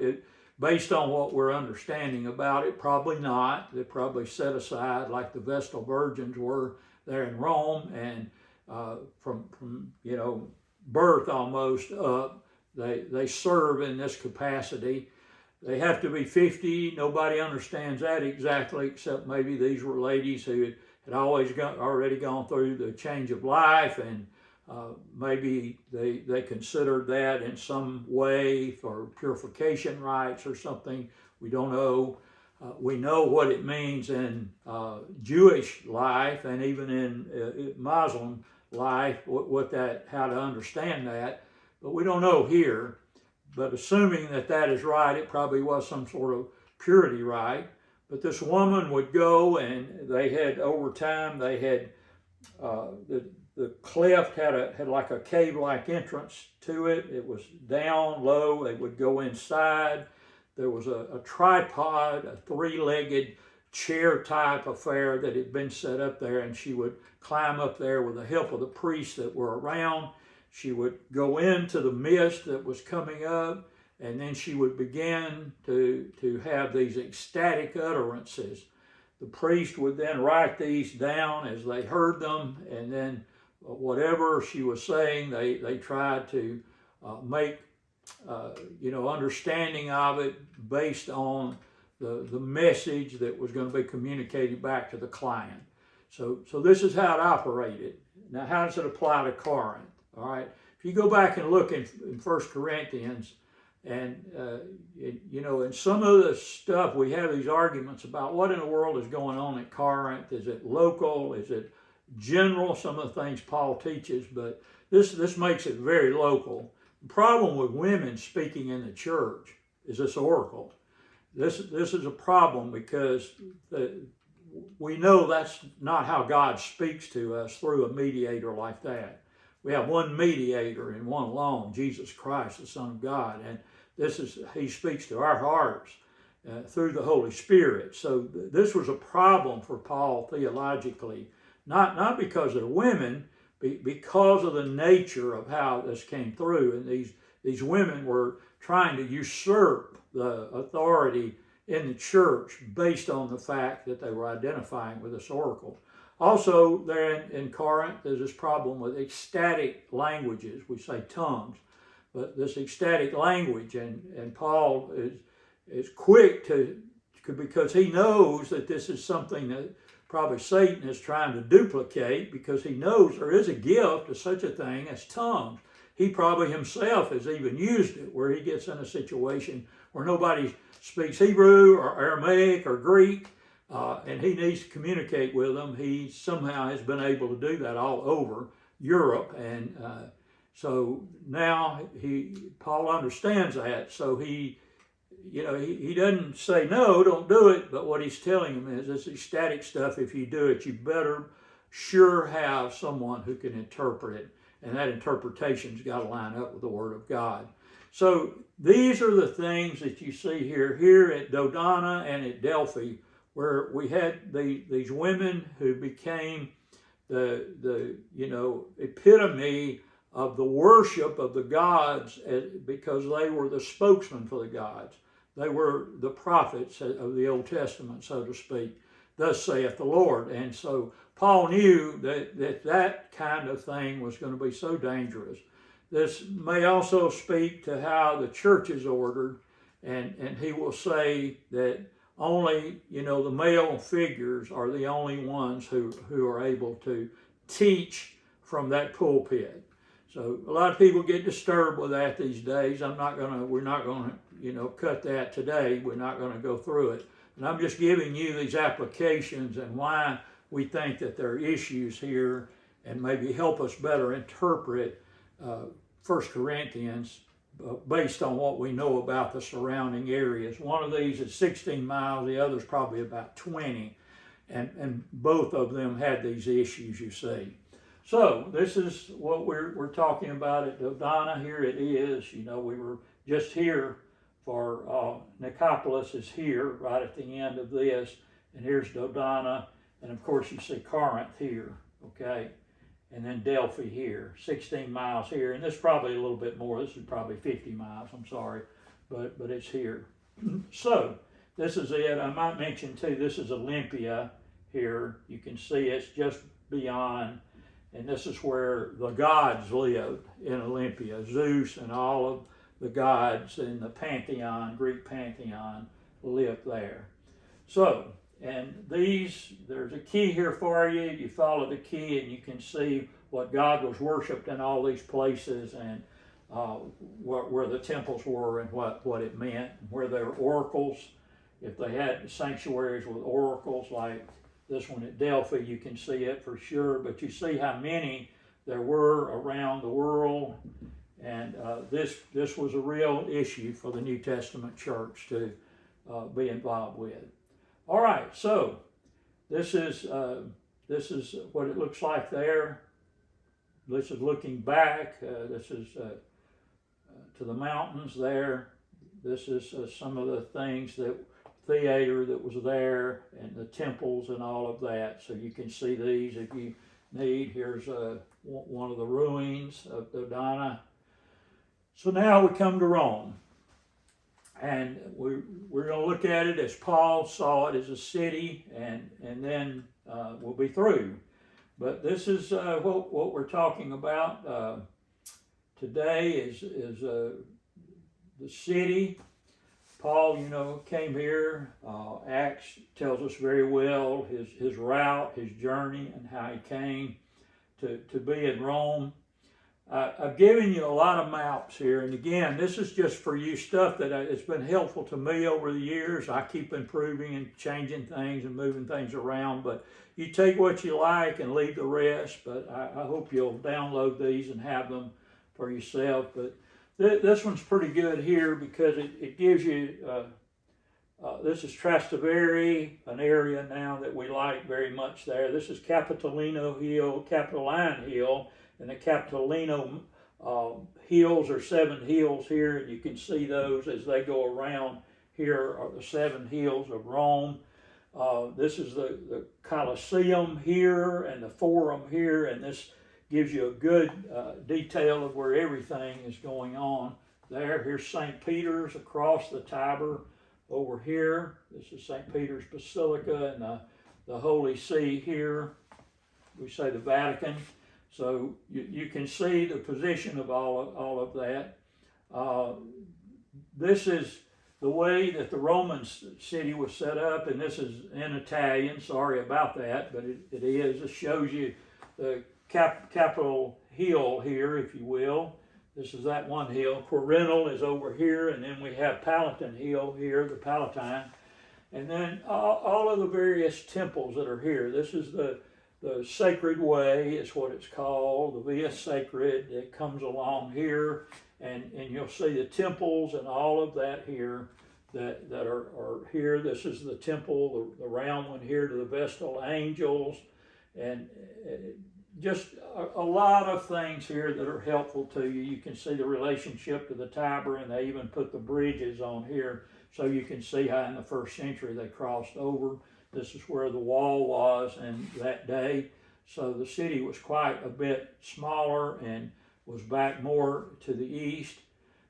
based on what we're understanding about it, probably not. They probably set aside like the Vestal Virgins were there in Rome, and from birth almost up, they serve in this capacity. They have to be 50. Nobody understands that exactly, except maybe these were ladies who had already gone through the change of life, and maybe they considered that in some way for purification rites or something. We don't know. We know what it means in Jewish life and even in Muslim life, how to understand that, but we don't know here. But assuming that is right, it probably was some sort of purity rite. But this woman would go, and they had, over time, they had the cleft had like a cave-like entrance to it. It was down low. They would go inside. There was a tripod, a three-legged chair type affair that had been set up there, and she would climb up there with the help of the priests that were around. She would go into the mist that was coming up, and then she would begin to have these ecstatic utterances. The priest would then write these down as they heard them, and then whatever she was saying, they tried to make understanding of it based on the message that was going to be communicated back to the client. So this is how it operated. Now, how does it apply to Corinth? All right, if you go back and look in 1 Corinthians, and in some of the stuff we have these arguments about what in the world is going on at Corinth. Is it local? Is it general? Some of the things Paul teaches, but this makes it very local. The problem with women speaking in the church is this oracle. This is a problem because we know that's not how God speaks to us through a mediator like that. We have one mediator and one alone, Jesus Christ, the Son of God, and He speaks to our hearts through the Holy Spirit. So this was a problem for Paul theologically, not because they're women, because of the nature of how this came through, and these women were trying to usurp the authority in the church based on the fact that they were identifying with this oracle. Also, there in Corinth, there's this problem with ecstatic languages. We say tongues, but this ecstatic language, and Paul is quick because he knows that this is something that probably Satan is trying to duplicate, because he knows there is a gift of such a thing as tongues. He probably himself has even used it, where he gets in a situation where nobody speaks Hebrew or Aramaic or Greek, and he needs to communicate with them. He somehow has been able to do that all over Europe, and so now Paul understands that. So he doesn't say no, don't do it. But what he's telling him is this ecstatic stuff. If you do it, you better sure have someone who can interpret it, and that interpretation's got to line up with the Word of God. So these are the things that you see here at Dodona and at Delphi, where we had these women who became the epitome of the worship of the gods, because they were the spokesman for the gods. They were the prophets of the Old Testament, so to speak. Thus saith the Lord. And so Paul knew that kind of thing was going to be so dangerous. This may also speak to how the church is ordered, and he will say that only, the male figures are the only ones who are able to teach from that pulpit. So a lot of people get disturbed with that these days. We're not going to, cut that today. We're not going to go through it. And I'm just giving you these applications and why we think that there are issues here, and maybe help us better interpret 1 Corinthians based on what we know about the surrounding areas. One of these is 16 miles, the other's probably about 20, and both of them had these issues, you see. So this is what we're talking about at Dodona. Here it is. You know, we were just here for Nicopolis is here right at the end of this, and here's Dodona, and of course you see Corinth here, okay, and then Delphi here, 16 miles here, and this is probably a little bit more. This is probably 50 miles, I'm sorry, but it's here. So this is it. I might mention too, this is Olympia here. You can see it's just beyond, and this is where the gods lived in Olympia. Zeus and all of the gods in the pantheon, Greek pantheon, lived there. So, and these, there's a key here for you. You follow the key and you can see what God was worshipped in all these places, and where the temples were and what it meant, where there were oracles. If they had sanctuaries with oracles like this one at Delphi, you can see it for sure, but you see how many there were around the world, and this was a real issue for the New Testament church to be involved with. All right, so this is what it looks like there. This is looking back. This is to the mountains there. This is some of the things that theater that was there, and the temples and all of that. So you can see these if you need. Here's one of the ruins of Dodona. So now we come to Rome, and we're going to look at it as Paul saw it as a city, and then we'll be through. But this is what we're talking about today is the city. Paul, you know, came here. Acts tells us very well his route, his journey, and how he came to be in Rome. I've given you a lot of maps here, and again, this is just for you stuff that it's been helpful to me over the years. I keep improving and changing things and moving things around, but you take what you like and leave the rest. But I hope you'll download these and have them for yourself. But this one's pretty good here because it gives you, this is Trastevere, an area now that we like very much there. This is Capitoline Hill, and the Capitolino hills are 7 hills here, and you can see those as they go around. Here are the 7 hills of Rome. This is the Colosseum here and the Forum here, and this gives you a good detail of where everything is going on there. Here's St. Peter's across the Tiber over here. This is St. Peter's Basilica, and the Holy See here. We say the Vatican. So you can see the position of all of that. This is the way that the Roman city was set up, and this is in Italian. Sorry about that, but it is. It shows you the Capitol Hill here, if you will. This is that one hill. Quirinal is over here, and then we have Palatine Hill here, the Palatine. And then all of the various temples that are here. This is the Sacred Way is what it's called, the Via Sacred. It comes along here, and you'll see the temples and all of that here that are here. This is the temple, the round one here to the Vestal Angels, and just a lot of things here that are helpful to you. You can see the relationship to the Tiber, and they even put the bridges on here so you can see how in the 1st century they crossed over. This is where the wall was in that day. So the city was quite a bit smaller and was back more to the east.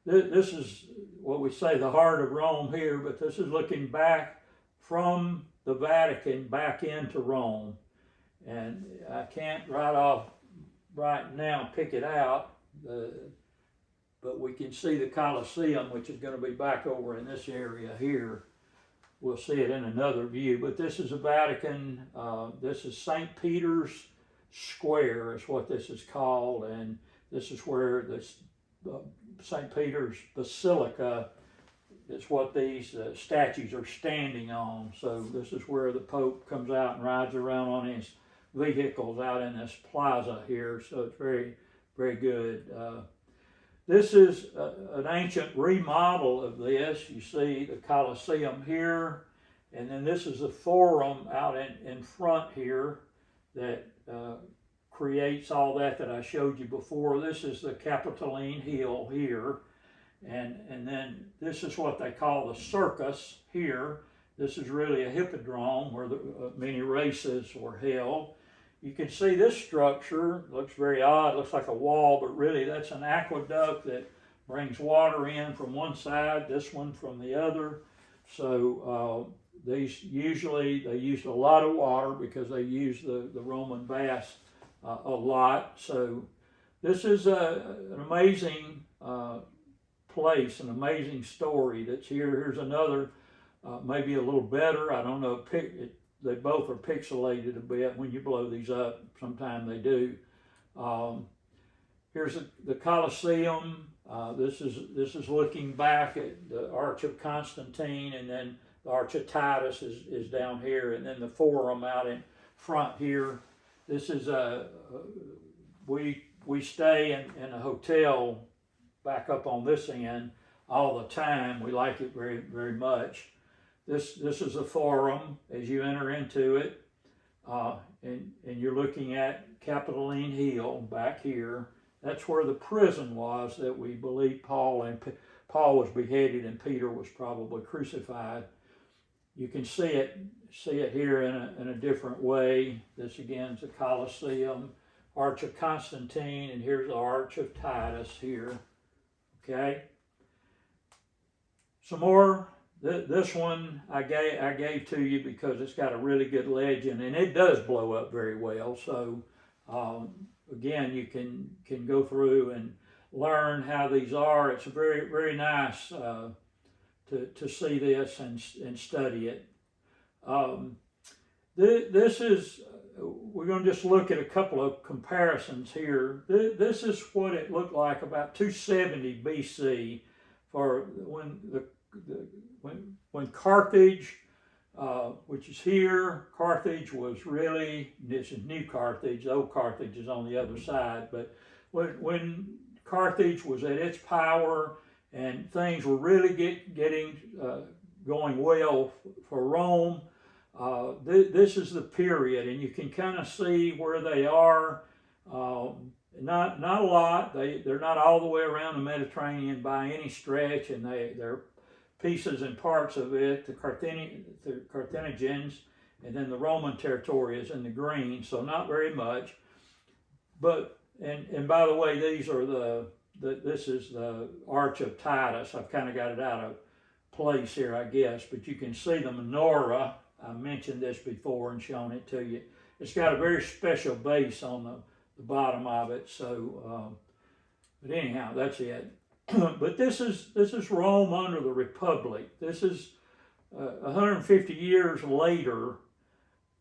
This is what we say the heart of Rome here, but this is looking back from the Vatican back into Rome. And I can't right now pick it out, but we can see the Colosseum, which is going to be back over in this area here. We'll see it in another view, but this is the Vatican. This is St. Peter's Square is what this is called, and this is where this St. Peter's Basilica is what these statues are standing on. So this is where the Pope comes out and rides around on his vehicles out in this plaza here. So it's very, very good. This is an ancient remodel of this. You see the Colosseum here, and then this is the forum out in front here that creates all that I showed you before. This is the Capitoline Hill here, and then this is what they call the circus here. This is really a hippodrome where many races were held. You can see this structure looks very odd, looks like a wall, but really that's an aqueduct that brings water in from one side, this one from the other. So these usually, they used a lot of water because they used the Roman baths a lot. So this is an amazing place, an amazing story that's here. Here's another, maybe a little better, I don't know, they both are pixelated a bit when you blow these up. Sometimes they do. Here's the Colosseum. This is looking back at the Arch of Constantine, and then the Arch of Titus is down here, and then the Forum out in front here. This is we stay in a hotel back up on this end all the time. We like it very, very much. This is a forum as you enter into it, and you're looking at Capitoline Hill back here. That's where the prison was that we believe Paul was beheaded and Peter was probably crucified. You can see it here in a different way. This again is the Colosseum, Arch of Constantine, and here's the Arch of Titus here. Okay. Some more. This one I gave to you because it's got a really good legend, and it does blow up very well. So again, you can go through and learn how these are. It's very, very nice to see this and study it. This is, we're going to just look at a couple of comparisons here. This is what it looked like about 270 BC for when Carthage, which is here, Carthage was really, this is New Carthage, the old Carthage is on the other side, but when Carthage was at its power and things were really getting going well for Rome, this is the period, and you can kind of see where they are. Not a lot. They're not all the way around the Mediterranean by any stretch, and they're pieces and parts of it, the Carthaginians, and then the Roman territory is in the green, so not very much. But and by the way, these are this is the Arch of Titus. I've kind of got it out of place here, I guess, but you can see the menorah. I mentioned this before and shown it to you. It's got a very special base on the bottom of it. So, but anyhow, that's it. But this is Rome under the Republic. This is 150 years later.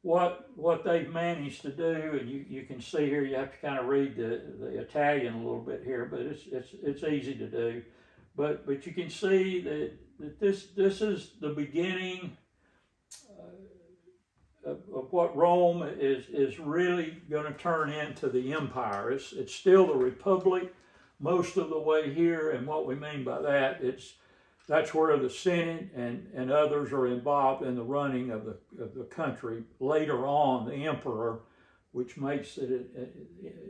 What they've managed to do, and you can see here. You have to kind of read the Italian a little bit here, but it's easy to do. But you can see that this is the beginning of what Rome is really going to turn into the empire. It's still the Republic most of the way here, and what we mean by that, that's where the Senate and others are involved in the running of the country. Later on, the emperor, which makes it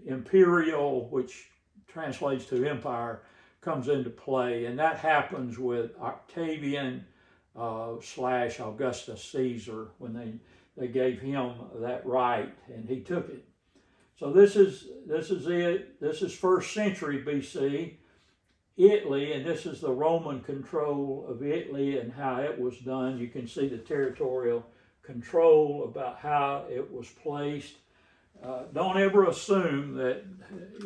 imperial, which translates to empire, comes into play, and that happens with Octavian / Augustus Caesar when they gave him that right, and he took it. So this is it. This is 1st century BC, Italy, and this is the Roman control of Italy and how it was done. You can see the territorial control about how it was placed. Don't ever assume that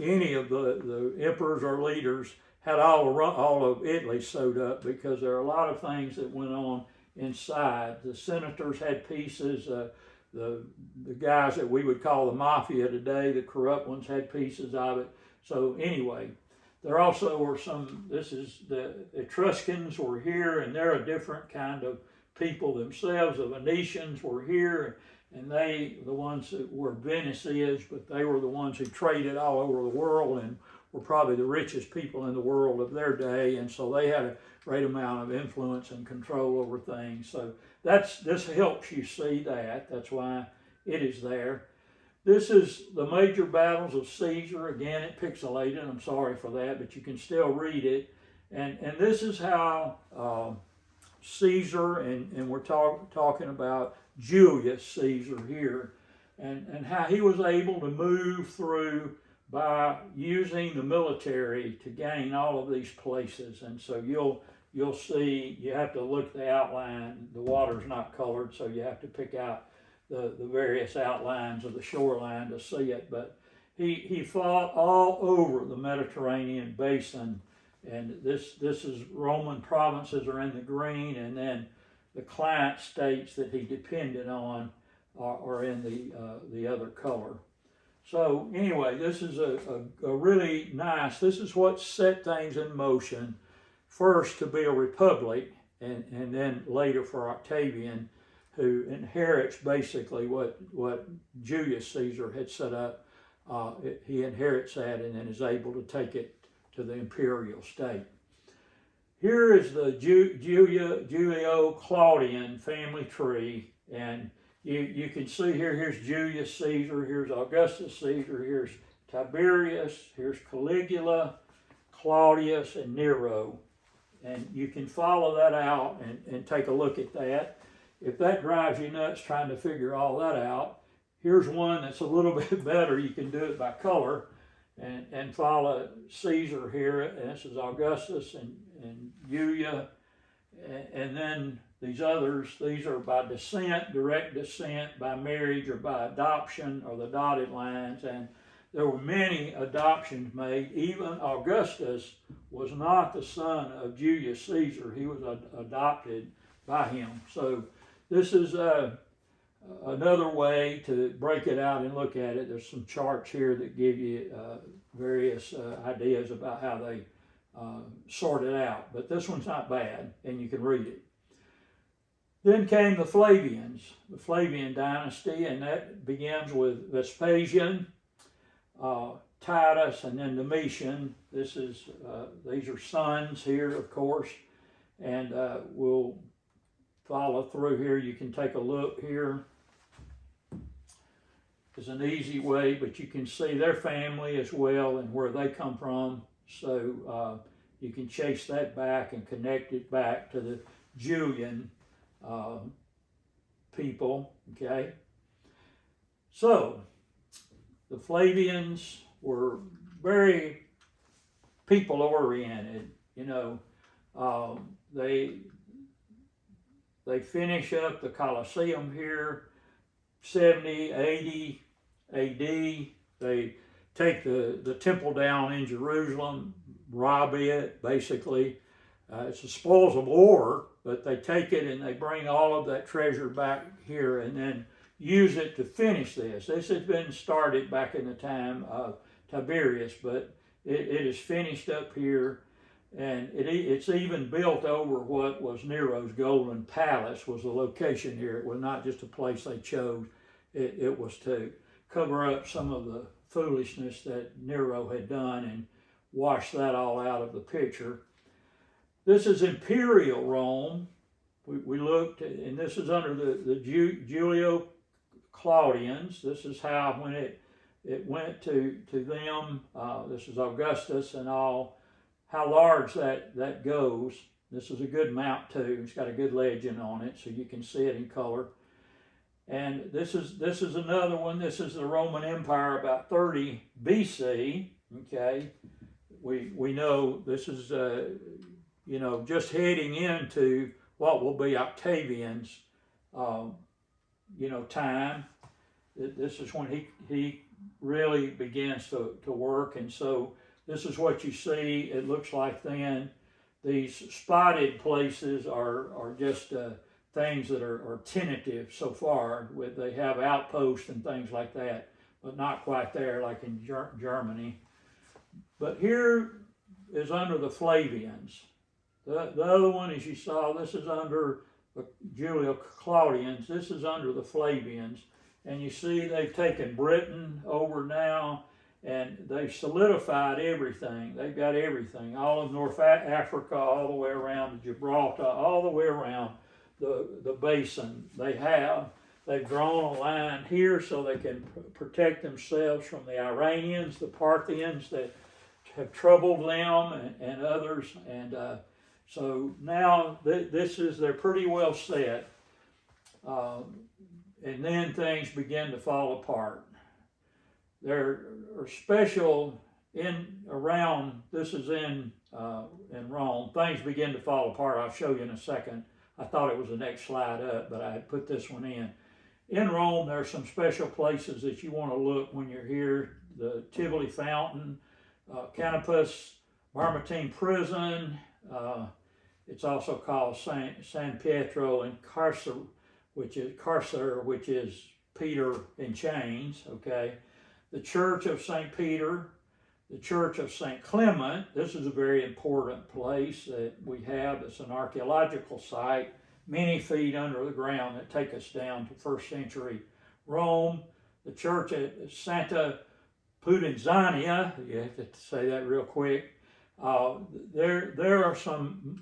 any of the emperors or leaders had all of Italy sewed up, because there are a lot of things that went on inside. The senators had pieces. The guys that we would call the mafia today, the corrupt ones, had pieces of it. So anyway, there also were the Etruscans were here, and they're a different kind of people themselves. The Venetians were here, and they, the ones that were Venice is, but they were the ones who traded all over the world and were probably the richest people in the world of their day, and so they had a great amount of influence and control over things. So this helps you see that. That's why it is there. This is the major battles of Caesar. Again, it pixelated. I'm sorry for that, but you can still read it. And this is how Caesar, and we're talking about Julius Caesar here, and how he was able to move through by using the military to gain all of these places. And so you'll see, you have to look at the outline. The water's not colored, so you have to pick out the various outlines of the shoreline to see it. But he fought all over the Mediterranean basin, and this is Roman provinces are in the green, and then the client states that he depended on are in the other color. So anyway, this is a really nice, this is what set things in motion, first to be a republic, and then later for Octavian, who inherits basically what Julius Caesar had set up. He inherits that and then is able to take it to the imperial state. Here is the Julio-Claudian family tree, and you can see here, here's Julius Caesar, here's Augustus Caesar, here's Tiberius, here's Caligula, Claudius, and Nero. And you can follow that out and take a look at that. If that drives you nuts trying to figure all that out, here's one that's a little bit better. You can do it by color and follow Caesar here. And this is Augustus and Julia. And then these others, these are by descent, direct descent, by marriage, or by adoption, or the dotted lines. And there were many adoptions made. Even Augustus was not the son of Julius Caesar. He was adopted by him. So this is another way to break it out and look at it. There's some charts here that give you various ideas about how they sort it out. But this one's not bad, and you can read it. Then came the Flavians, the Flavian dynasty, and that begins with Vespasian, Titus, and then Domitian. These are sons here, of course, and we'll follow through here. You can take a look here. It's an easy way, but you can see their family as well and where they come from. So you can chase that back and connect it back to the Julian people, okay? So the Flavians were very people-oriented, you know. They finish up the Colosseum here, 70, 80 AD. They take the temple down in Jerusalem, rob it, basically. It's the spoils of war, but they take it and they bring all of that treasure back here and then use it to finish this. This has been started back in the time of Tiberius, but it is finished up here, and it's even built over what was Nero's Golden Palace was the location here. It was not just a place they chose. It was to cover up some of the foolishness that Nero had done and wash that all out of the picture. This is Imperial Rome. We looked, and this is under the Julio-Claudians. This is how, when it went to them, this is Augustus and all, how large that goes. This is a good map too. It's got a good legend on it, so you can see it in color. And this is another one. This is the Roman Empire about 30 BC. Okay, we know this is just heading into what will be Octavian's time. This is when he really begins to work, and so this is what you see. It looks like then these spotted places are just things that are tentative so far. They have outposts and things like that, but not quite there like in Germany. But here is under the Flavians. The other one, as you saw, this is under the Julio-Claudians. This is under the Flavians. and you see they've taken Britain over now, and they've solidified everything. They've got everything, all of North Africa, all the way around to Gibraltar, all the way around the basin. They've drawn a line here so they can protect themselves from the Iranians, the Parthians that have troubled them, and others. And so now they're pretty well set. And then things begin to fall apart. There are special this is in Rome. Things begin to fall apart. I'll show you in a second. I thought it was the next slide up, but I had put this one in. In Rome, there are some special places that you want to look when you're here. The Tivoli Fountain, Canopus, Mamertine Prison. It's also called San Pietro and Carcer, which is Peter in chains. Okay, the Church of St. Peter, the Church of St. Clement. This is a very important place that we have. It's an archaeological site, many feet under the ground, that take us down to first century Rome. The Church at Santa Pudenzzania, you have to say that real quick. There are some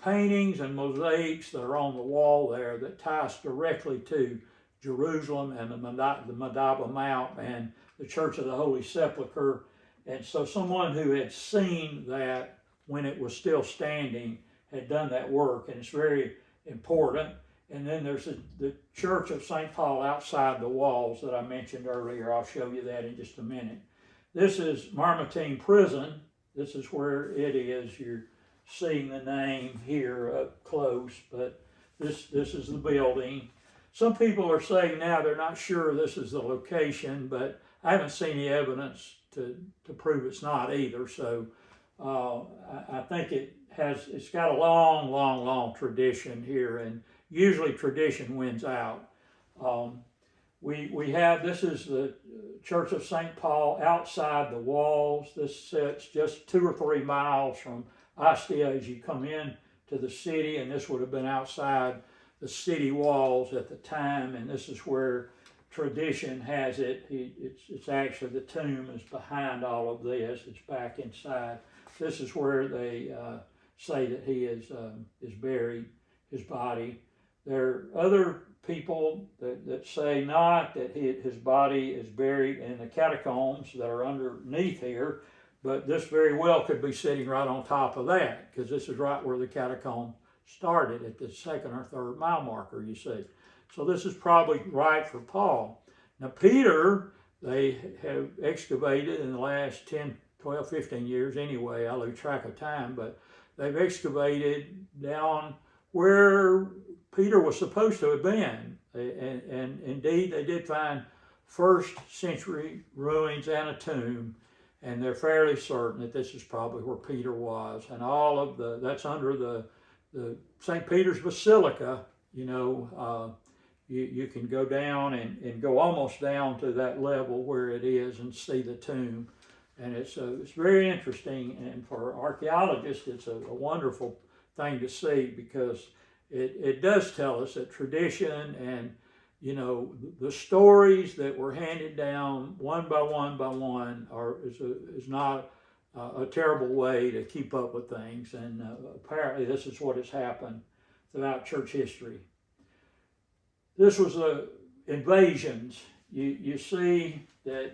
paintings and mosaics that are on the wall there that tie us directly to Jerusalem and the Madaba Mount and the Church of the Holy Sepulchre. And so someone who had seen that when it was still standing had done that work, and it's very important. And then there's the Church of St. Paul outside the walls that I mentioned earlier. I'll show you that in just a minute. This is Mamertine Prison. This is where it is. You're seeing the name here up close, but this is the building. Some people are saying now they're not sure this is the location, but I haven't seen any evidence to prove it's not either. So I think it's got a long tradition here, and usually tradition wins out. This is the Church of St. Paul outside the walls. This sits just 2 or 3 miles from Ostia as you come in to the city, and this would have been outside the city walls at the time, and this is where tradition has it. It's actually, the tomb is behind all of this. It's back inside. This is where they say that he is buried, his body. There are other people that say not, that his body is buried in the catacombs that are underneath here, but this very well could be sitting right on top of that, because this is right where the catacomb started, at the 2nd or 3rd mile marker, you see. So this is probably right for Paul. Now Peter, they have excavated in the last 10, 12, 15 years anyway, I lose track of time, but they've excavated down where Peter was supposed to have been. And indeed, they did find 1st century ruins and a tomb, and they're fairly certain that this is probably where Peter was. And all of that's under the St. Peter's Basilica. You know, you can go down and go almost down to that level where it is and see the tomb. And it's very interesting, and for archaeologists, it's a wonderful thing to see, because it does tell us that tradition and, you know, the stories that were handed down one by one is not a terrible way to keep up with things. And apparently this is what has happened throughout church history. This was the invasions. You see that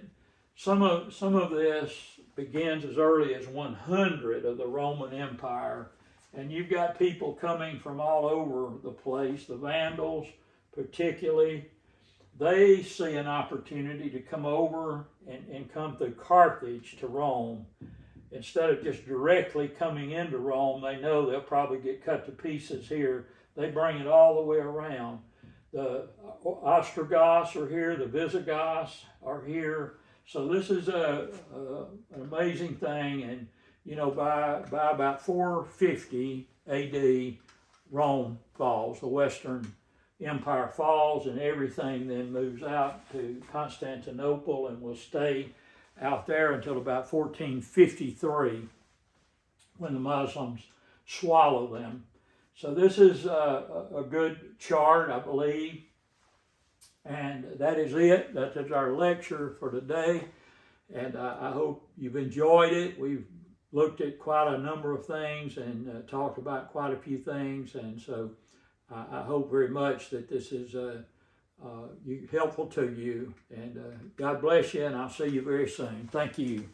some of this begins as early as 100 of the Roman Empire, and you've got people coming from all over the place. The Vandals particularly, they see an opportunity to come over and come through Carthage to Rome. Instead of just directly coming into Rome, they know they'll probably get cut to pieces here. They bring it all the way around. The Ostrogoths are here, the Visigoths are here. So this is an amazing thing. And you know, by about 450 AD, Rome falls. The Western Empire falls, and everything then moves out to Constantinople and will stay out there until about 1453, when the Muslims swallow them. So this is a good chart, I believe. And that is it. That is our lecture for today. And I hope you've enjoyed it. We've looked at quite a number of things and talked about quite a few things. And so I hope very much that this is helpful to you. And God bless you, and I'll see you very soon. Thank you.